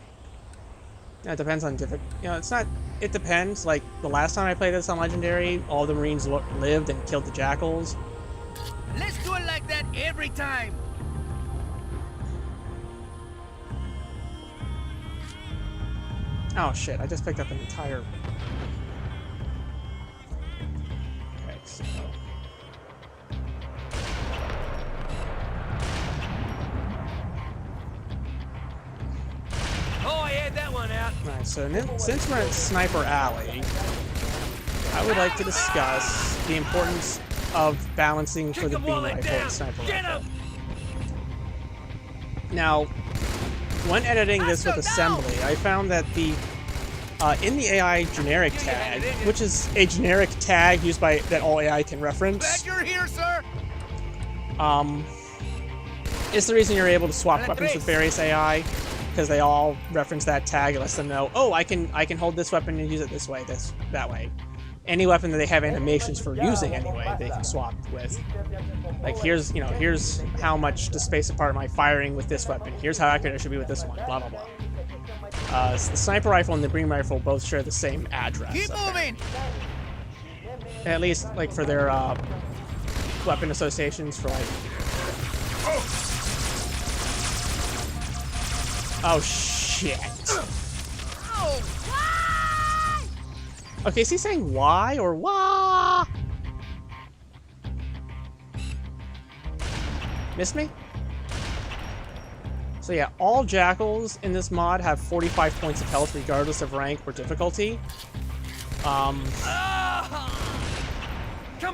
Yeah, it depends on different... You know, it's not... It depends. Like, the last time I played this on Legendary, all the Marines lived and killed the Jackals. Let's do it like that every time! Oh, shit. I just picked up an entire... Okay, so... Oh, I had that one out. Alright, so since we're at Sniper Alley, I would like to discuss the importance of balancing for the beam rifle and sniper rifle. Now, when editing this with assembly, I found that the in the AI generic tag, which is a generic tag used by that all AI can reference, Badger here, sir! is the reason you're able to swap weapons with various AI, because they all reference that tag. It lets them know, oh, I can hold this weapon and use it this way, that way. Any weapon that they have animations for using anyway, they can swap with. Like, here's how much to space apart my firing with this weapon. Here's how accurate it should be with this one. Blah blah blah. So the sniper rifle and the beam rifle both share the same address. Keep moving! At least, like, for their weapon associations for like. Oh shit! Oh, why? Okay, is he saying why or wah? Missed me? So yeah, all Jackals in this mod have 45 points of health regardless of rank or difficulty. Come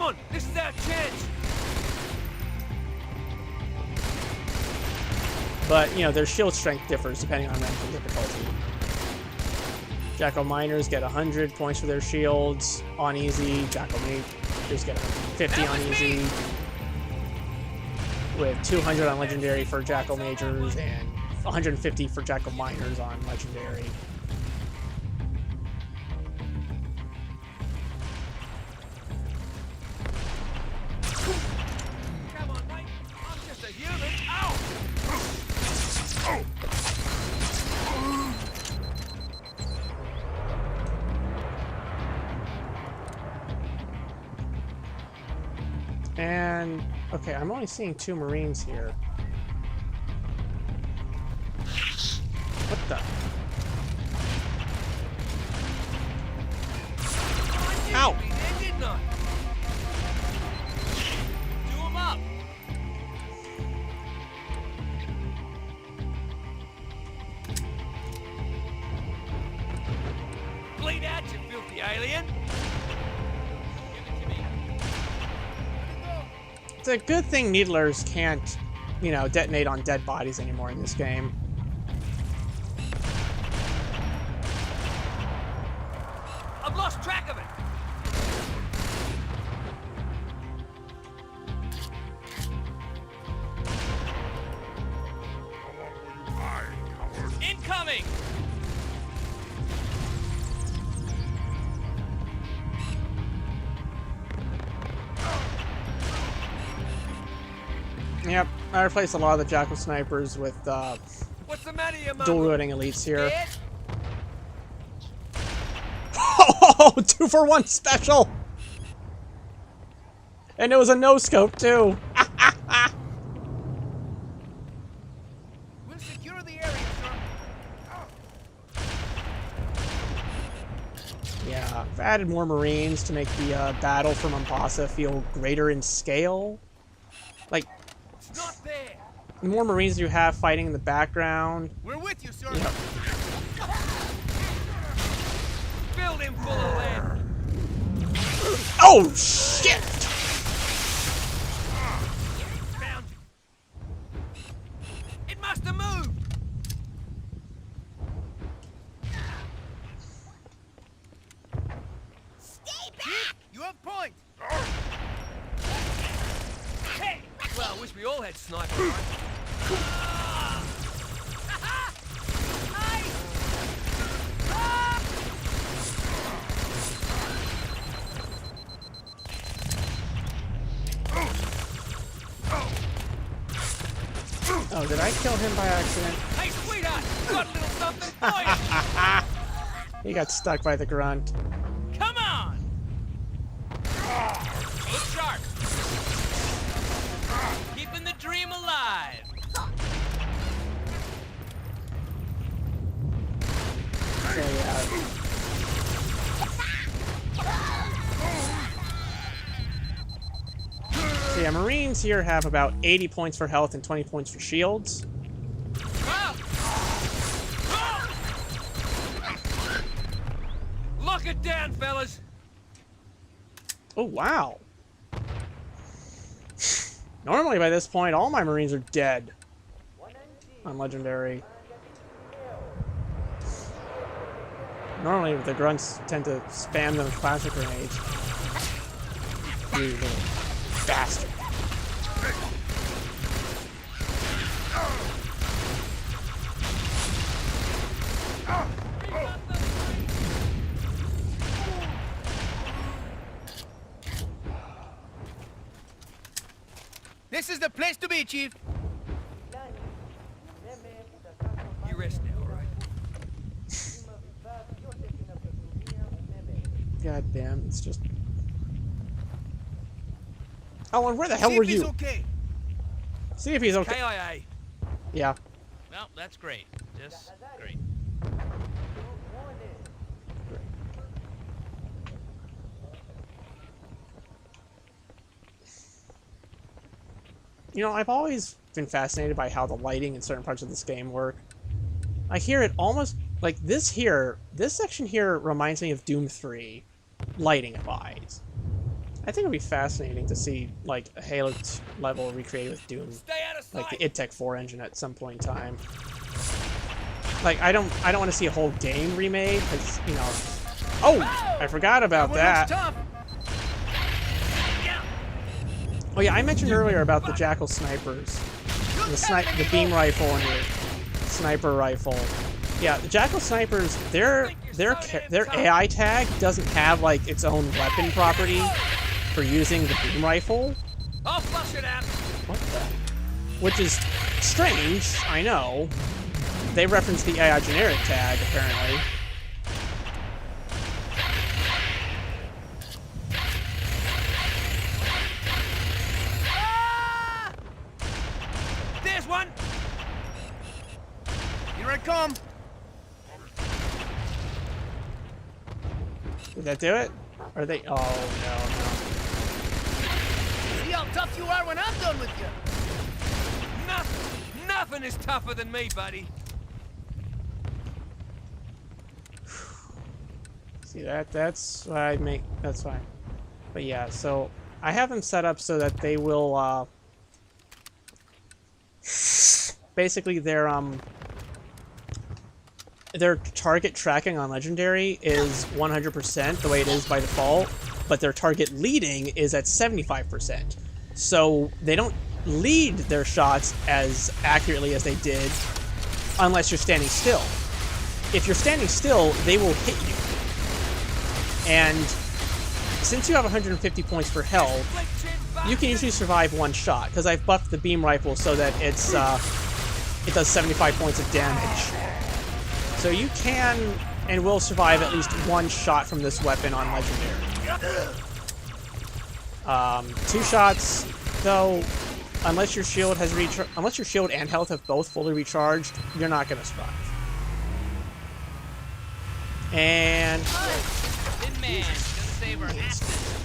on, this is our chance! But, you know, their shield strength differs depending on rank and difficulty. Jackal Miners get 100 points for their shields on easy. Jackal Majors get 50 on easy. With 200 on Legendary for Jackal Majors and 150 for Jackal Miners on Legendary. And okay, I'm only seeing 2 Marines here. What the? Ow! Didn't I? Do 'em up. Bleed out, you filthy alien. Give it to me. It's a good thing needlers can't, you know, detonate on dead bodies anymore in this game. I've lost track of it. Incoming. Yep, I replaced a lot of the Jackal snipers with What's the matter, you dual wielding elites here. Dead? Oh, 2-for-1 special! And it was a no-scope, too! We'll secure the area, sir. Yeah, I've added more Marines to make the battle for Mombasa feel greater in scale. Like, It's not there. the more Marines you have fighting in the background, We're with you, sir. you know, Filled him full of lead. oh, shit! Found you. It must have moved. Stay back. You have point. Hey. Well, I wish we all had snipers. Right? Oh, did I kill him by accident? Hey, sweetheart, got a little something for you. He got stuck by the grunt. Come on. Look sharp. Keeping the dream alive. So, yeah. So yeah, Marines here have about 80 points for health and 20 points for shields. Lock it down, fellas. Oh, wow. Normally by this point, all my Marines are dead. On Legendary. Normally the grunts tend to spam them with plasma grenades. You little bastard. This is the place to be, Chief. You rest now, all right? God damn, it's just... Alan, where the hell were you? Okay. See if he's okay. KIA. Yeah. Well, that's great. Just great. You know, I've always been fascinated by how the lighting in certain parts of this game work. I hear it almost like this section here reminds me of Doom 3, lighting-wise. I think it'd be fascinating to see like a Halo level recreated with Doom, like the id Tech 4 engine at some point in time. Like I don't want to see a whole game remade because you know. Oh, I forgot about that. Oh yeah, I mentioned earlier about the Jackal snipers, the beam rifle and the sniper rifle. Yeah, the Jackal snipers, their AI tag doesn't have like its own weapon property for using the beam rifle. I'll flush it out. What the? Which is strange, I know. They reference the AI generic tag apparently. Did that do it? Are they? Oh no, See how tough you are when I'm done with you. Nothing is tougher than me, buddy. See that? That's what I make. That's fine. But yeah, so I have them set up so that they will. Basically, their target tracking on Legendary is 100% the way it is by default, but their target leading is at 75%. So they don't lead their shots as accurately as they did unless you're standing still. If you're standing still, they will hit you. And since you have 150 points per health, you can usually survive one shot, because I've buffed the beam rifle so that it does 75 points of damage. So you can and will survive at least one shot from this weapon on Legendary. 2 shots, though, unless your shield and health have both fully recharged, you're not going to survive. And Thin man, gonna save our asses.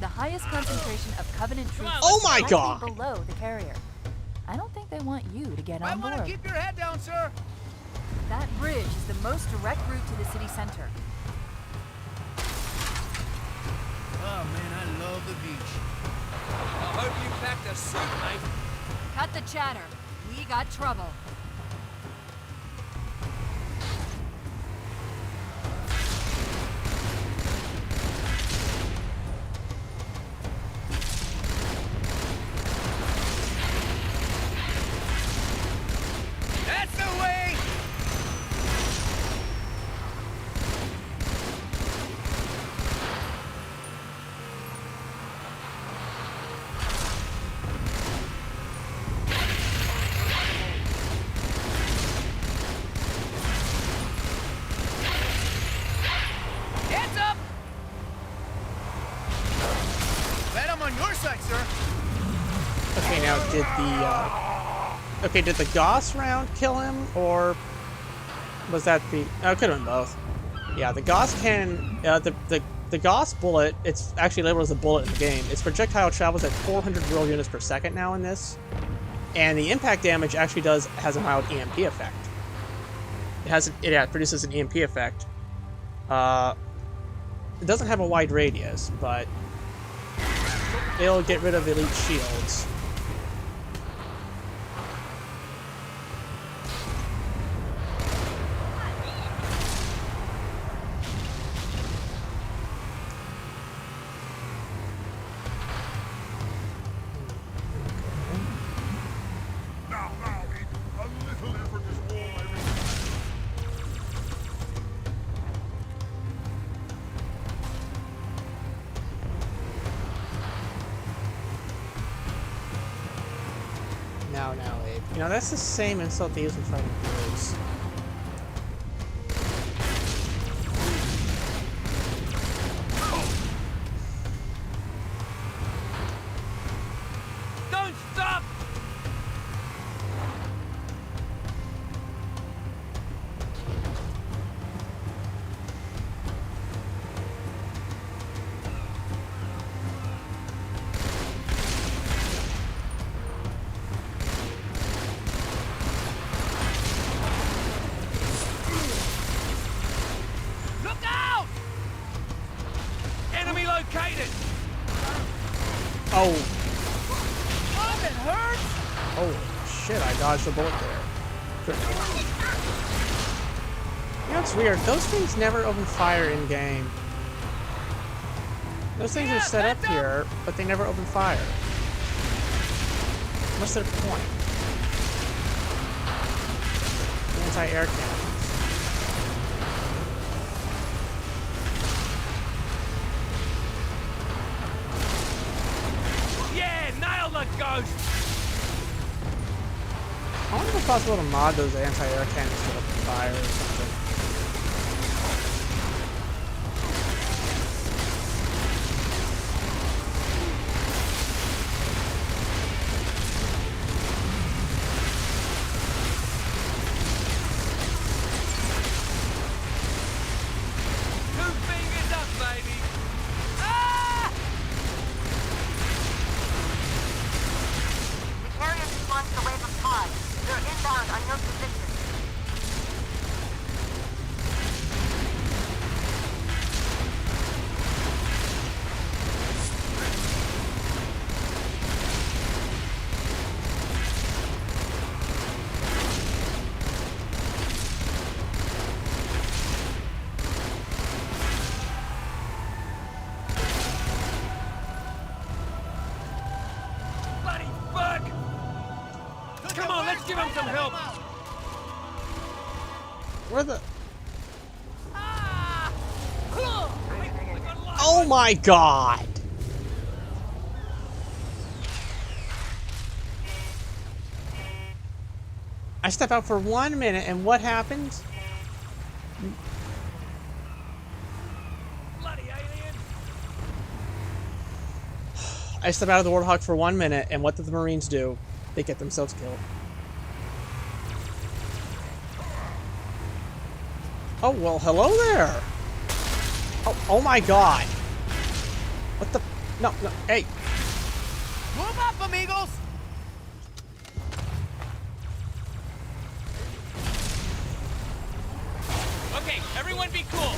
The highest concentration of Covenant troops Oh my might be God! below the carrier. I don't think they want you to get I on want to board. keep your head down, sir. That bridge is the most direct route to the city center. Oh man, I love the beach. I hope you packed a suit, mate. Cut the chatter. We got trouble. That's the way. Hands up. Glad I'm on your side, sir. Okay, now did the Gauss round kill him, or was that the? Oh, it could have been both. Yeah, the Gauss cannon, the Gauss bullet, it's actually labeled as a bullet in the game. Its projectile travels at 400 whirl units per second now in this, and the impact damage actually has a mild EMP effect. It produces an EMP effect. It doesn't have a wide radius, but it'll get rid of elite shields. Now, a little effort is all I require. Now, Abe. You know, that's the same insult they use in fighting heroes. Don't stop! Look out! Enemy located! Oh, Oh, that hurts. oh shit! I dodged a bullet there. You know what's weird? Those things never open fire in game. Those things are set up here, but they never open fire. What's their point? Anti-air cannons. Yeah, nail the ghost! I wonder if it's possible to mod those anti-air cannons to open fire or something. They're inbound on your position. Bloody fuck! Come on, let's give him some help! Where the? Oh my god! I step out for 1 minute, and what happens? Bloody alien! I step out of the Warthog for 1 minute, and what do the Marines do? They get themselves killed. Oh, well, hello there! Oh my god! What the? No, hey! Move up, amigos! Okay, everyone be cool.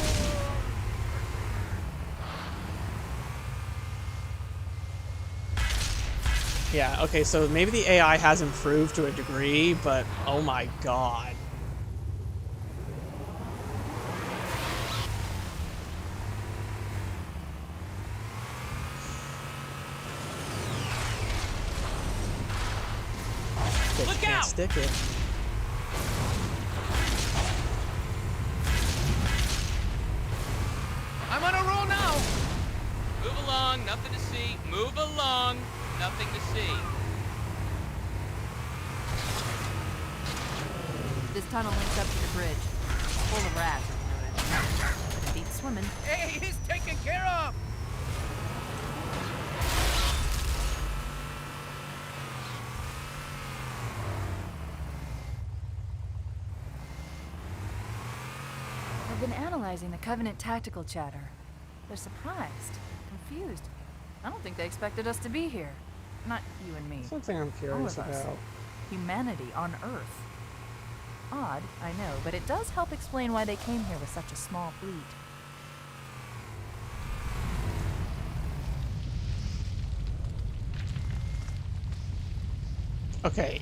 Yeah, okay, so maybe the AI has improved to a degree, but oh my god. Look Can't out! stick it. I'm on a roll now! Move along, nothing to see. Move along, nothing to see. This tunnel links up to the bridge. Full of rats, I've noticed. But it beats swimming. Hey, he's taken care of! I've been analyzing the Covenant tactical chatter. They're surprised, confused. I don't think they expected us to be here. Not you and me. Something I'm All curious of us. about. Humanity on Earth. Odd, I know, but it does help explain why they came here with such a small fleet. Okay.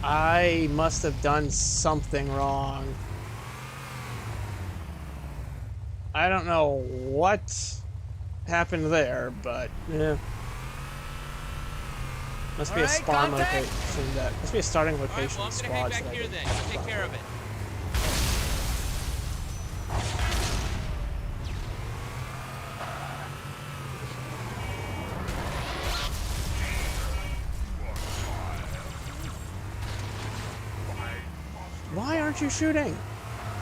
I must have done something wrong. I don't know what happened there, but yeah. Must be a Alright, spawn contact! location that must be a starting Alright, location well, I'm of gonna hang squads back that I here didn't then. You take care of it. Why aren't you shooting?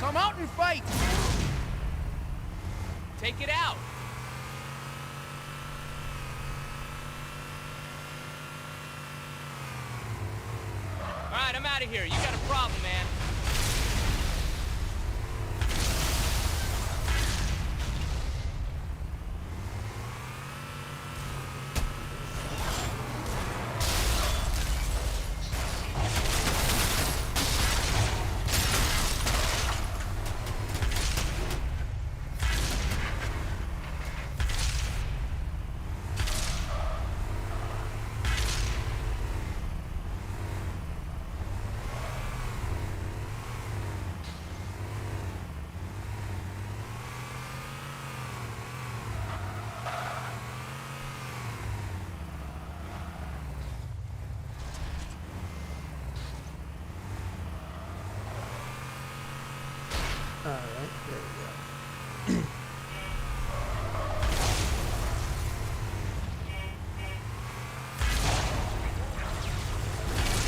Come out and fight! Take it out. All right, I'm out of here. You got a problem, man. Alright, here we go.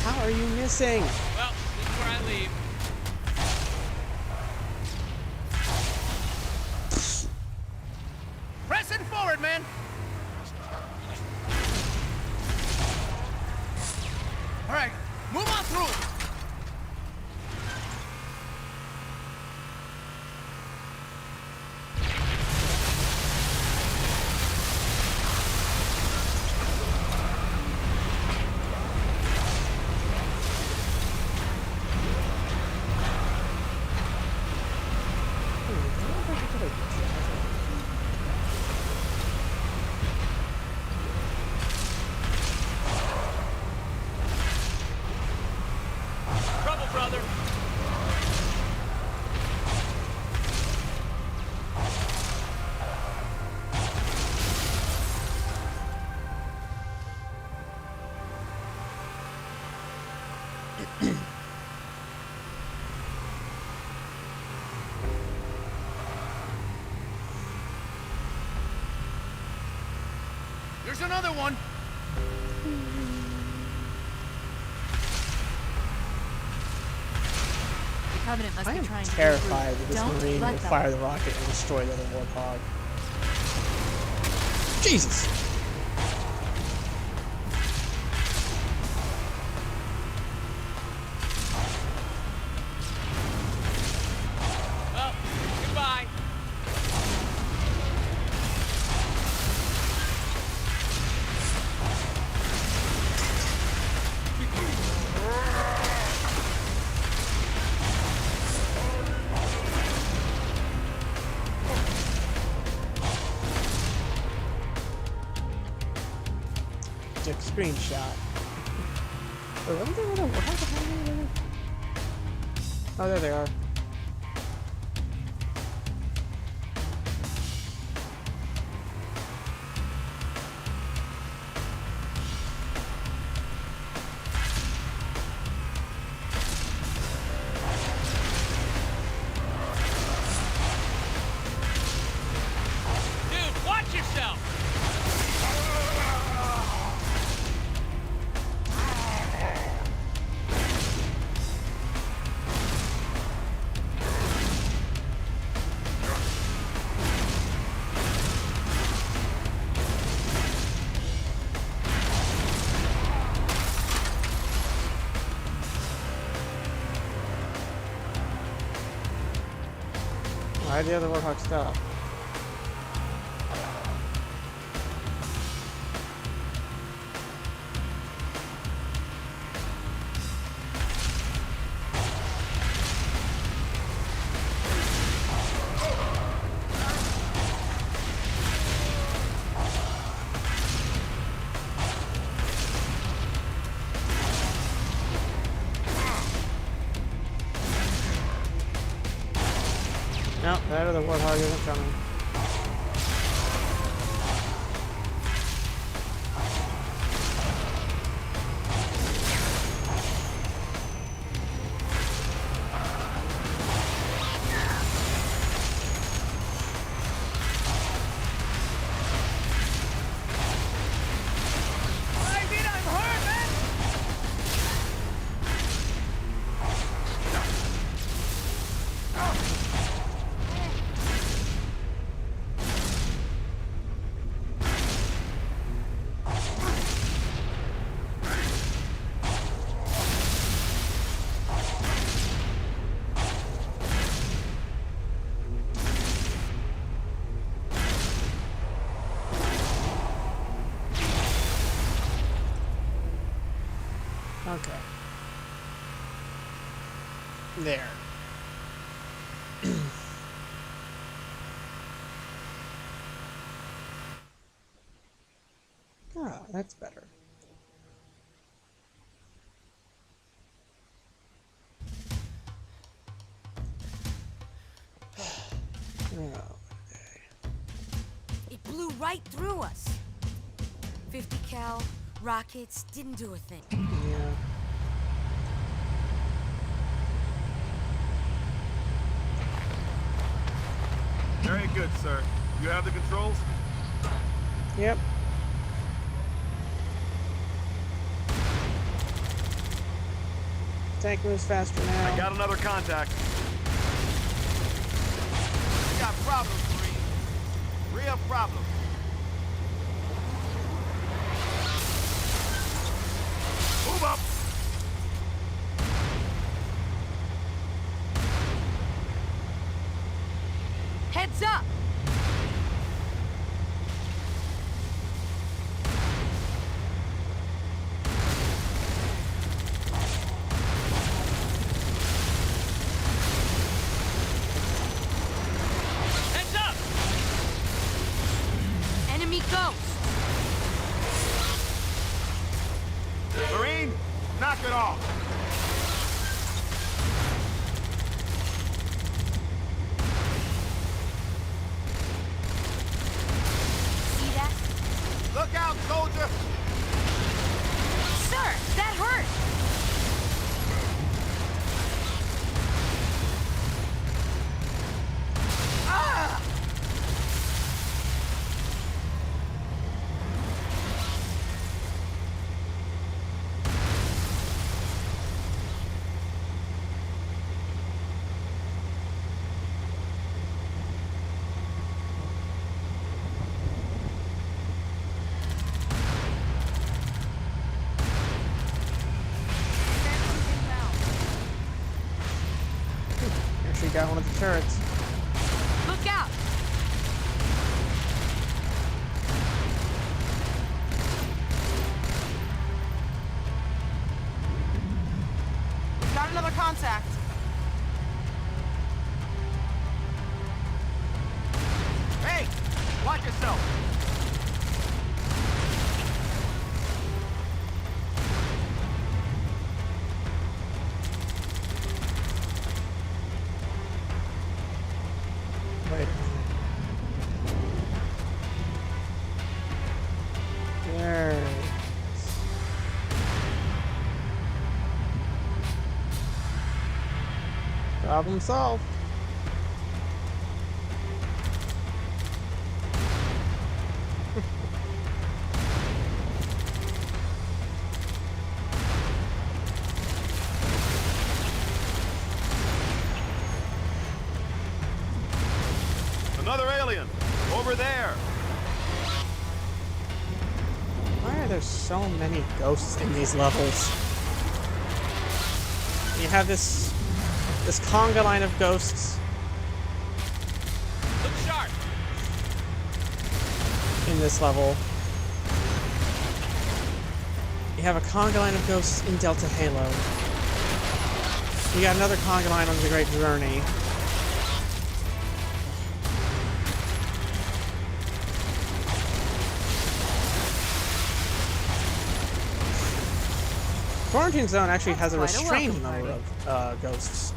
How are you missing? Well, this is where I leave. Pressing forward, man! Alright, move on through! brother. There's another one. The Covenant must I be am trying to terrified that this Don't Marine will let them. fire the rocket and destroy the other Warthog. Jesus! Well, goodbye. Took a screenshot. Wait, what are they gonna- what happened? Oh, there they are. Dude, watch yourself. Why'd the other Warthog stop? No, that other Warthog isn't coming. Okay. There. Ah, that's better. Oh. It blew right through us. 50 cal, rockets, didn't do a thing. Yeah. Very good, sir. You have the controls? Yep. Tank moves faster now. Got another contact. We got problems, Marine. Real problems. Move up! Heads up! Heads up! Enemy ghost! Marine, knock it off! take out one of the turrets. Look out! We've got another contact. Hey! Watch yourself! Wait. There it is. Problem solved. Another alien! Over there! Why are there so many ghosts in these levels? You have this conga line of ghosts Look sharp! in this level. You have a conga line of ghosts in Delta Halo. You got another conga line on the Great Journey. Quarantine Zone actually has a That's quite a restrained welcome number of ghosts.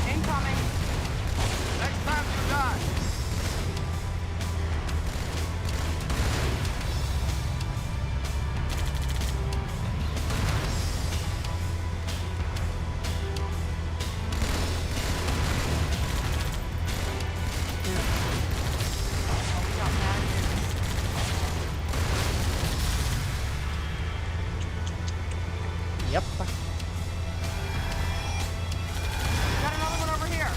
Incoming. Next time you die! Yep. Got another one over here.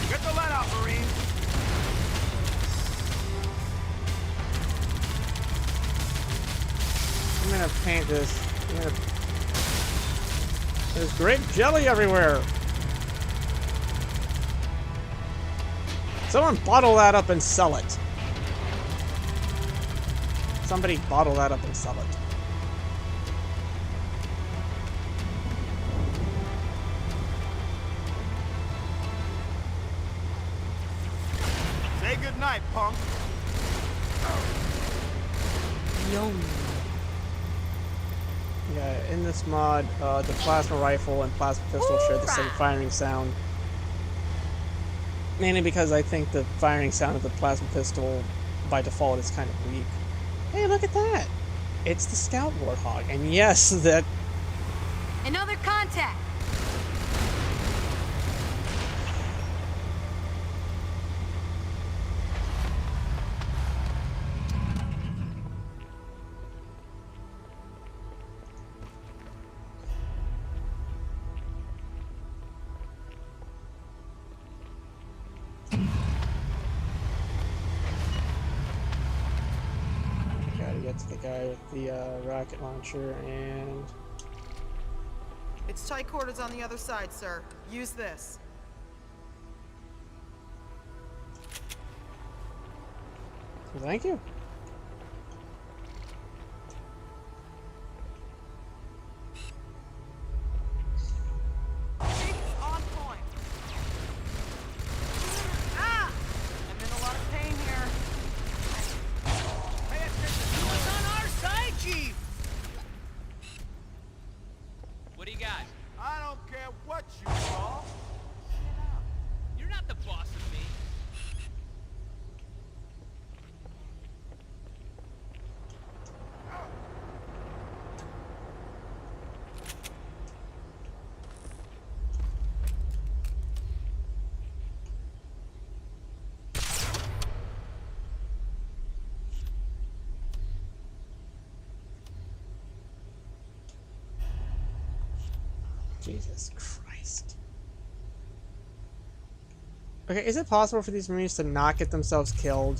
Get the lead out, Marine! I'm gonna paint this. There's grape jelly everywhere. Someone bottle that up and sell it. Somebody bottle that up and sell it. Say goodnight, punk! Yeah, in this mod, the plasma rifle and plasma pistol share the same firing sound. Mainly because I think the firing sound of the plasma pistol, by default, is kind of weak. Hey, look at that! It's the Scout Warthog, and yes, that... Another contact! Gotta get to the guy with the rocket launcher, and... It's tight quarters on the other side, sir. Use this. Thank you. It's on point. Ah! I'm in a lot of pain here. Pay attention to what's on our side, Chief! What do you got? I don't care what you call. You're not the boss of me. Jesus Christ. Okay, is it possible for these Marines to not get themselves killed?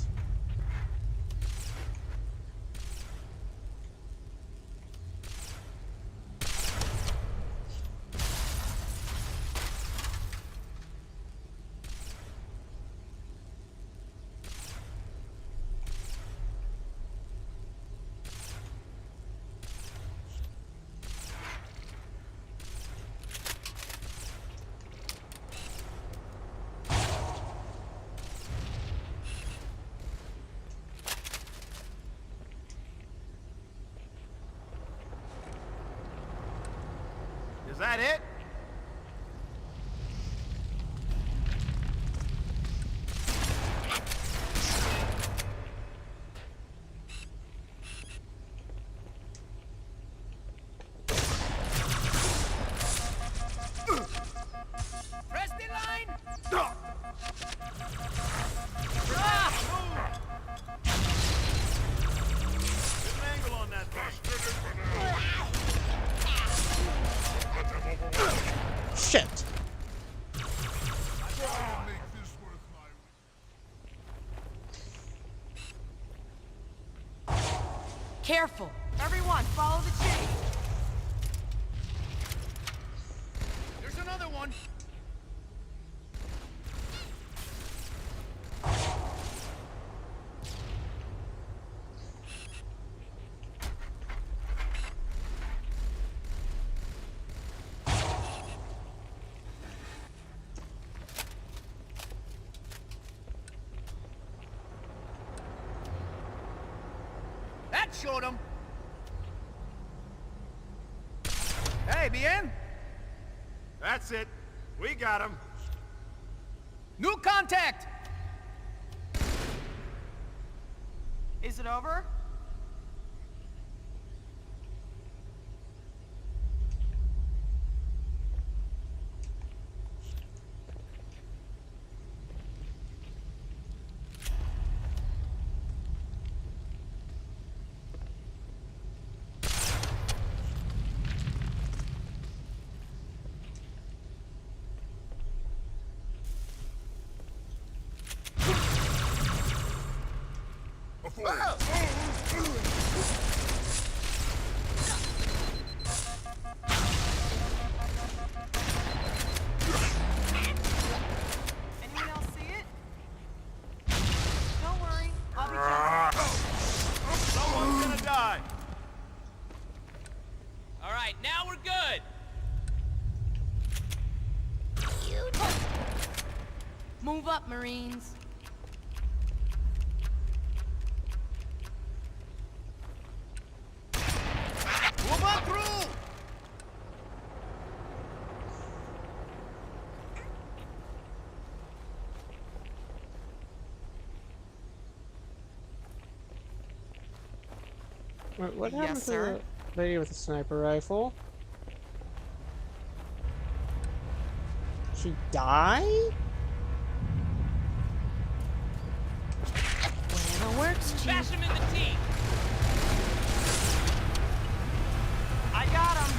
Is that it? Press the line! Get an angle on that thing. Shit! Careful. Everyone, follow the chase! There's another one! That showed him! Hey, bien? That's it. We got him. New contact! Is it over? Anyone else see it? Don't worry, I'll be careful. Someone's gonna die. All right, now we're good! Move up, Marines. Move on through! What happened Yes, to sir. the lady with the sniper rifle? She died? Whatever works, Chief. Bash him in the teeth! I got him.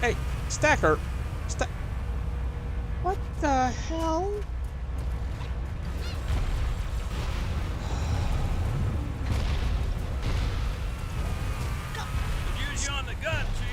Hey, Stacker! What the hell? Could use you on the gun, Chief.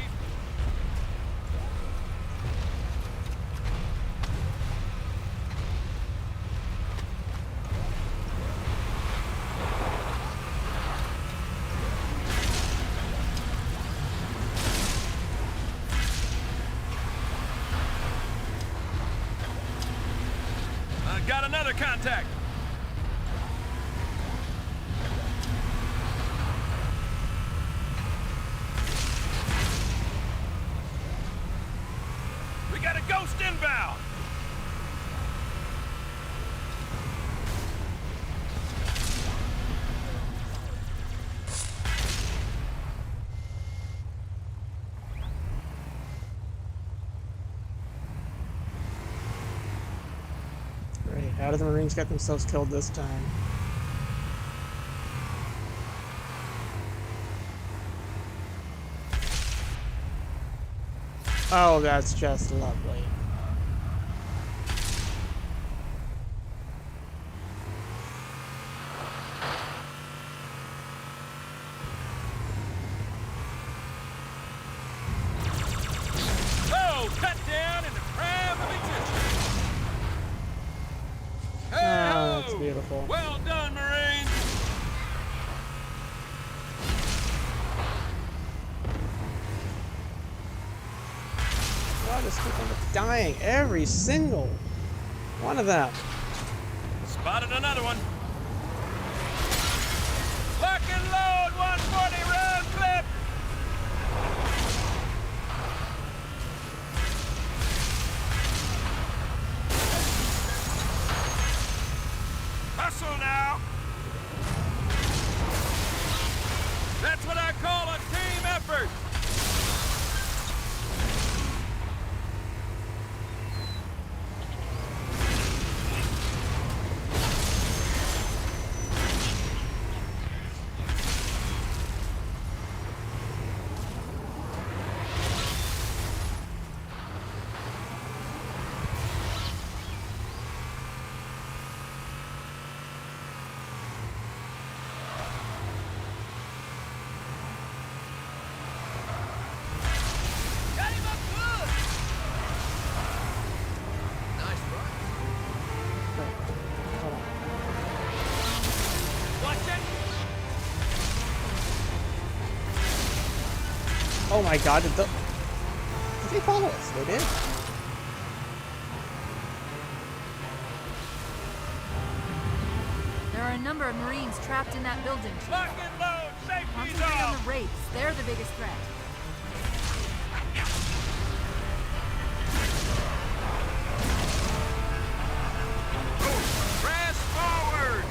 Got another contact. We got a ghost inbound. How did the Marines get themselves killed this time? Oh, that's just lovely. Oh, cut down in the prime of existence. Oh, that's beautiful. Well done, Marines. I just keep on dying. Every single one of them. Spotted another one. Lock and load, 140 round clip. Hustle now. That's what I call a team effort. Oh my god, did they follow us? They did. There are a number of Marines trapped in that building. Lock and load, safety's Concentrate on off. the Wraiths. They're the biggest threat. Press forward.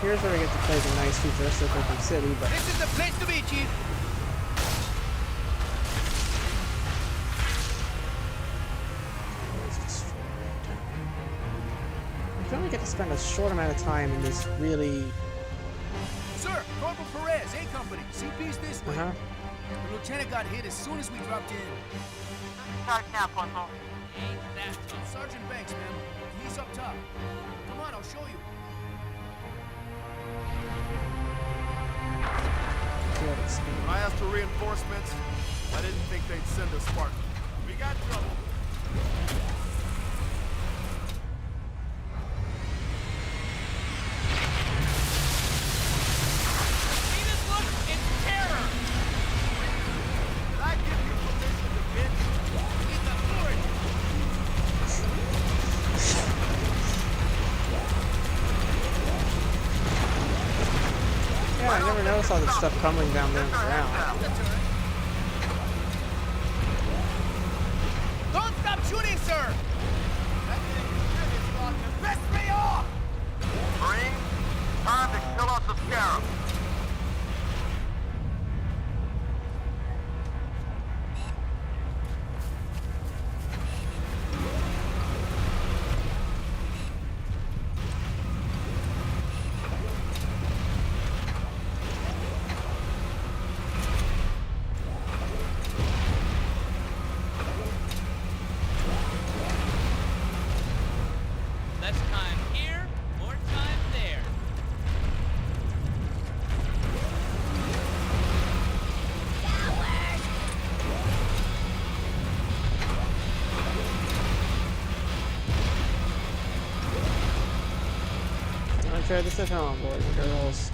Here's where we get to play the nice futuristic open city, but This is the place to be, Chief. it's destroyed. We only get to spend a short amount of time in this really. Sir, Corporal Perez, A Company. CP's this way. Uh-huh. The lieutenant got hit as soon as we dropped in. Charge now, Corporal. Sergeant Banks, ma'am. He's up top. Come on, I'll show you. I asked for reinforcements. I didn't think they'd send a Spartan. We got trouble. See this look? It's terror. Did I give you permission to bitch? It's authority. Yeah, I never noticed all this stuff coming down there on the ground. Don't stop shooting, sir! Piss me off! Marines, time to kill off the scarab. Less time here, more time there. Okay, this is on boys and girls.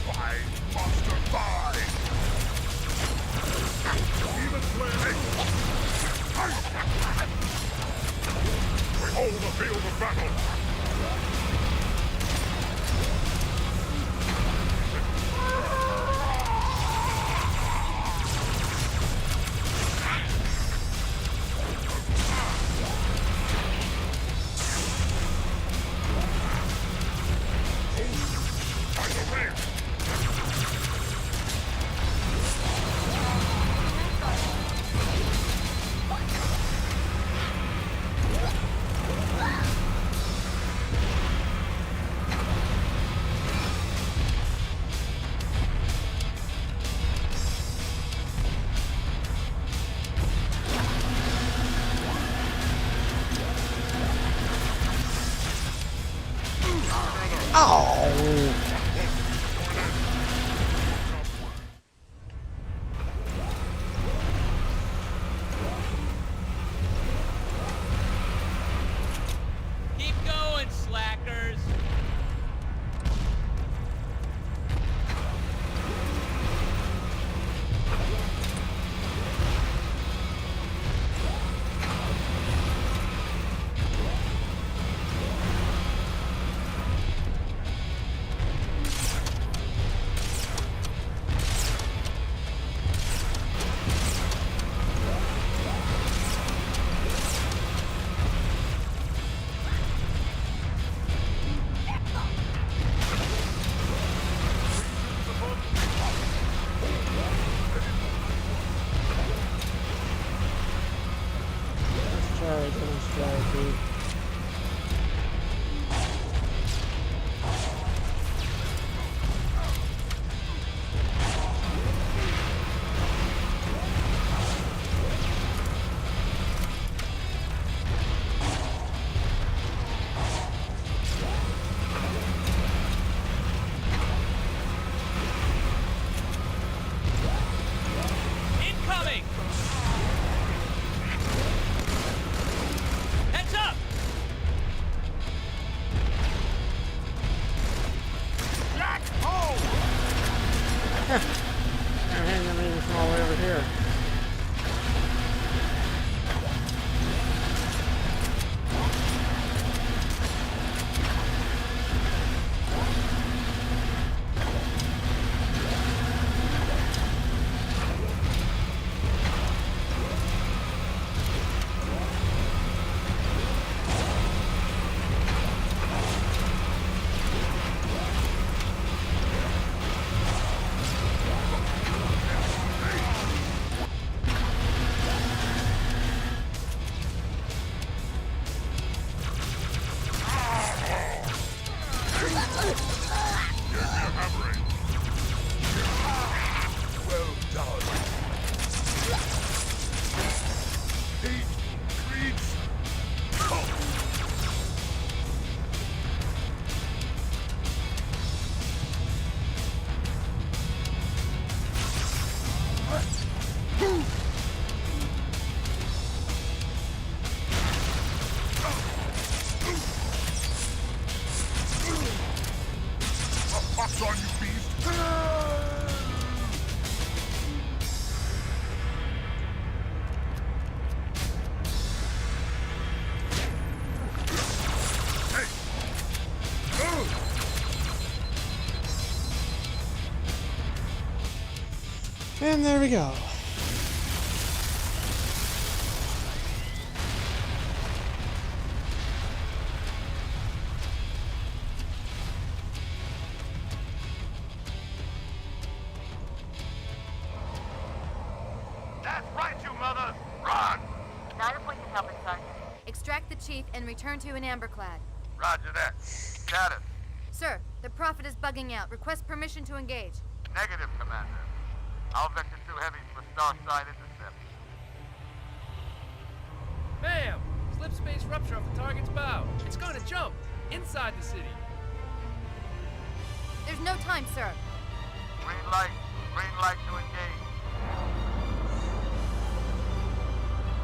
Fine, Monster, fine! I'm hitting them even from all the way over here. Well done. Hateful creeps. A fox on you, beast. And there we go. That's right, you mothers! Run! Now your point is helping, Sergeant. Extract the chief and return to an amberclad. Roger that. Status. Sir, the Prophet is bugging out. Request permission to engage. Negative, Commander. I'll vector 2 heavies for Starside intercept. Ma'am! Slip space rupture off the target's bow. It's going to jump inside the city. There's no time, sir. Green light. Green light to engage.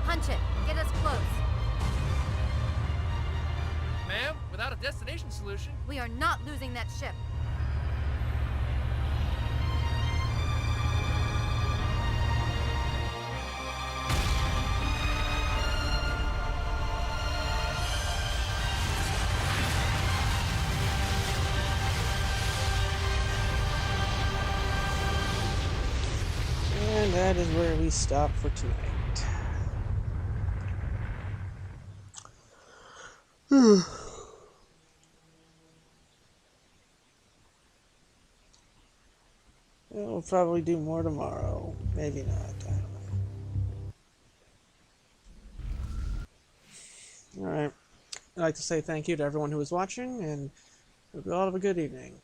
Punch it. Get us close. Ma'am, without a destination solution. We are not losing that ship. And that is where we stop for tonight. We'll probably do more tomorrow. Maybe not. I don't know. Alright. I'd like to say thank you to everyone who was watching, and hope you all have a good evening.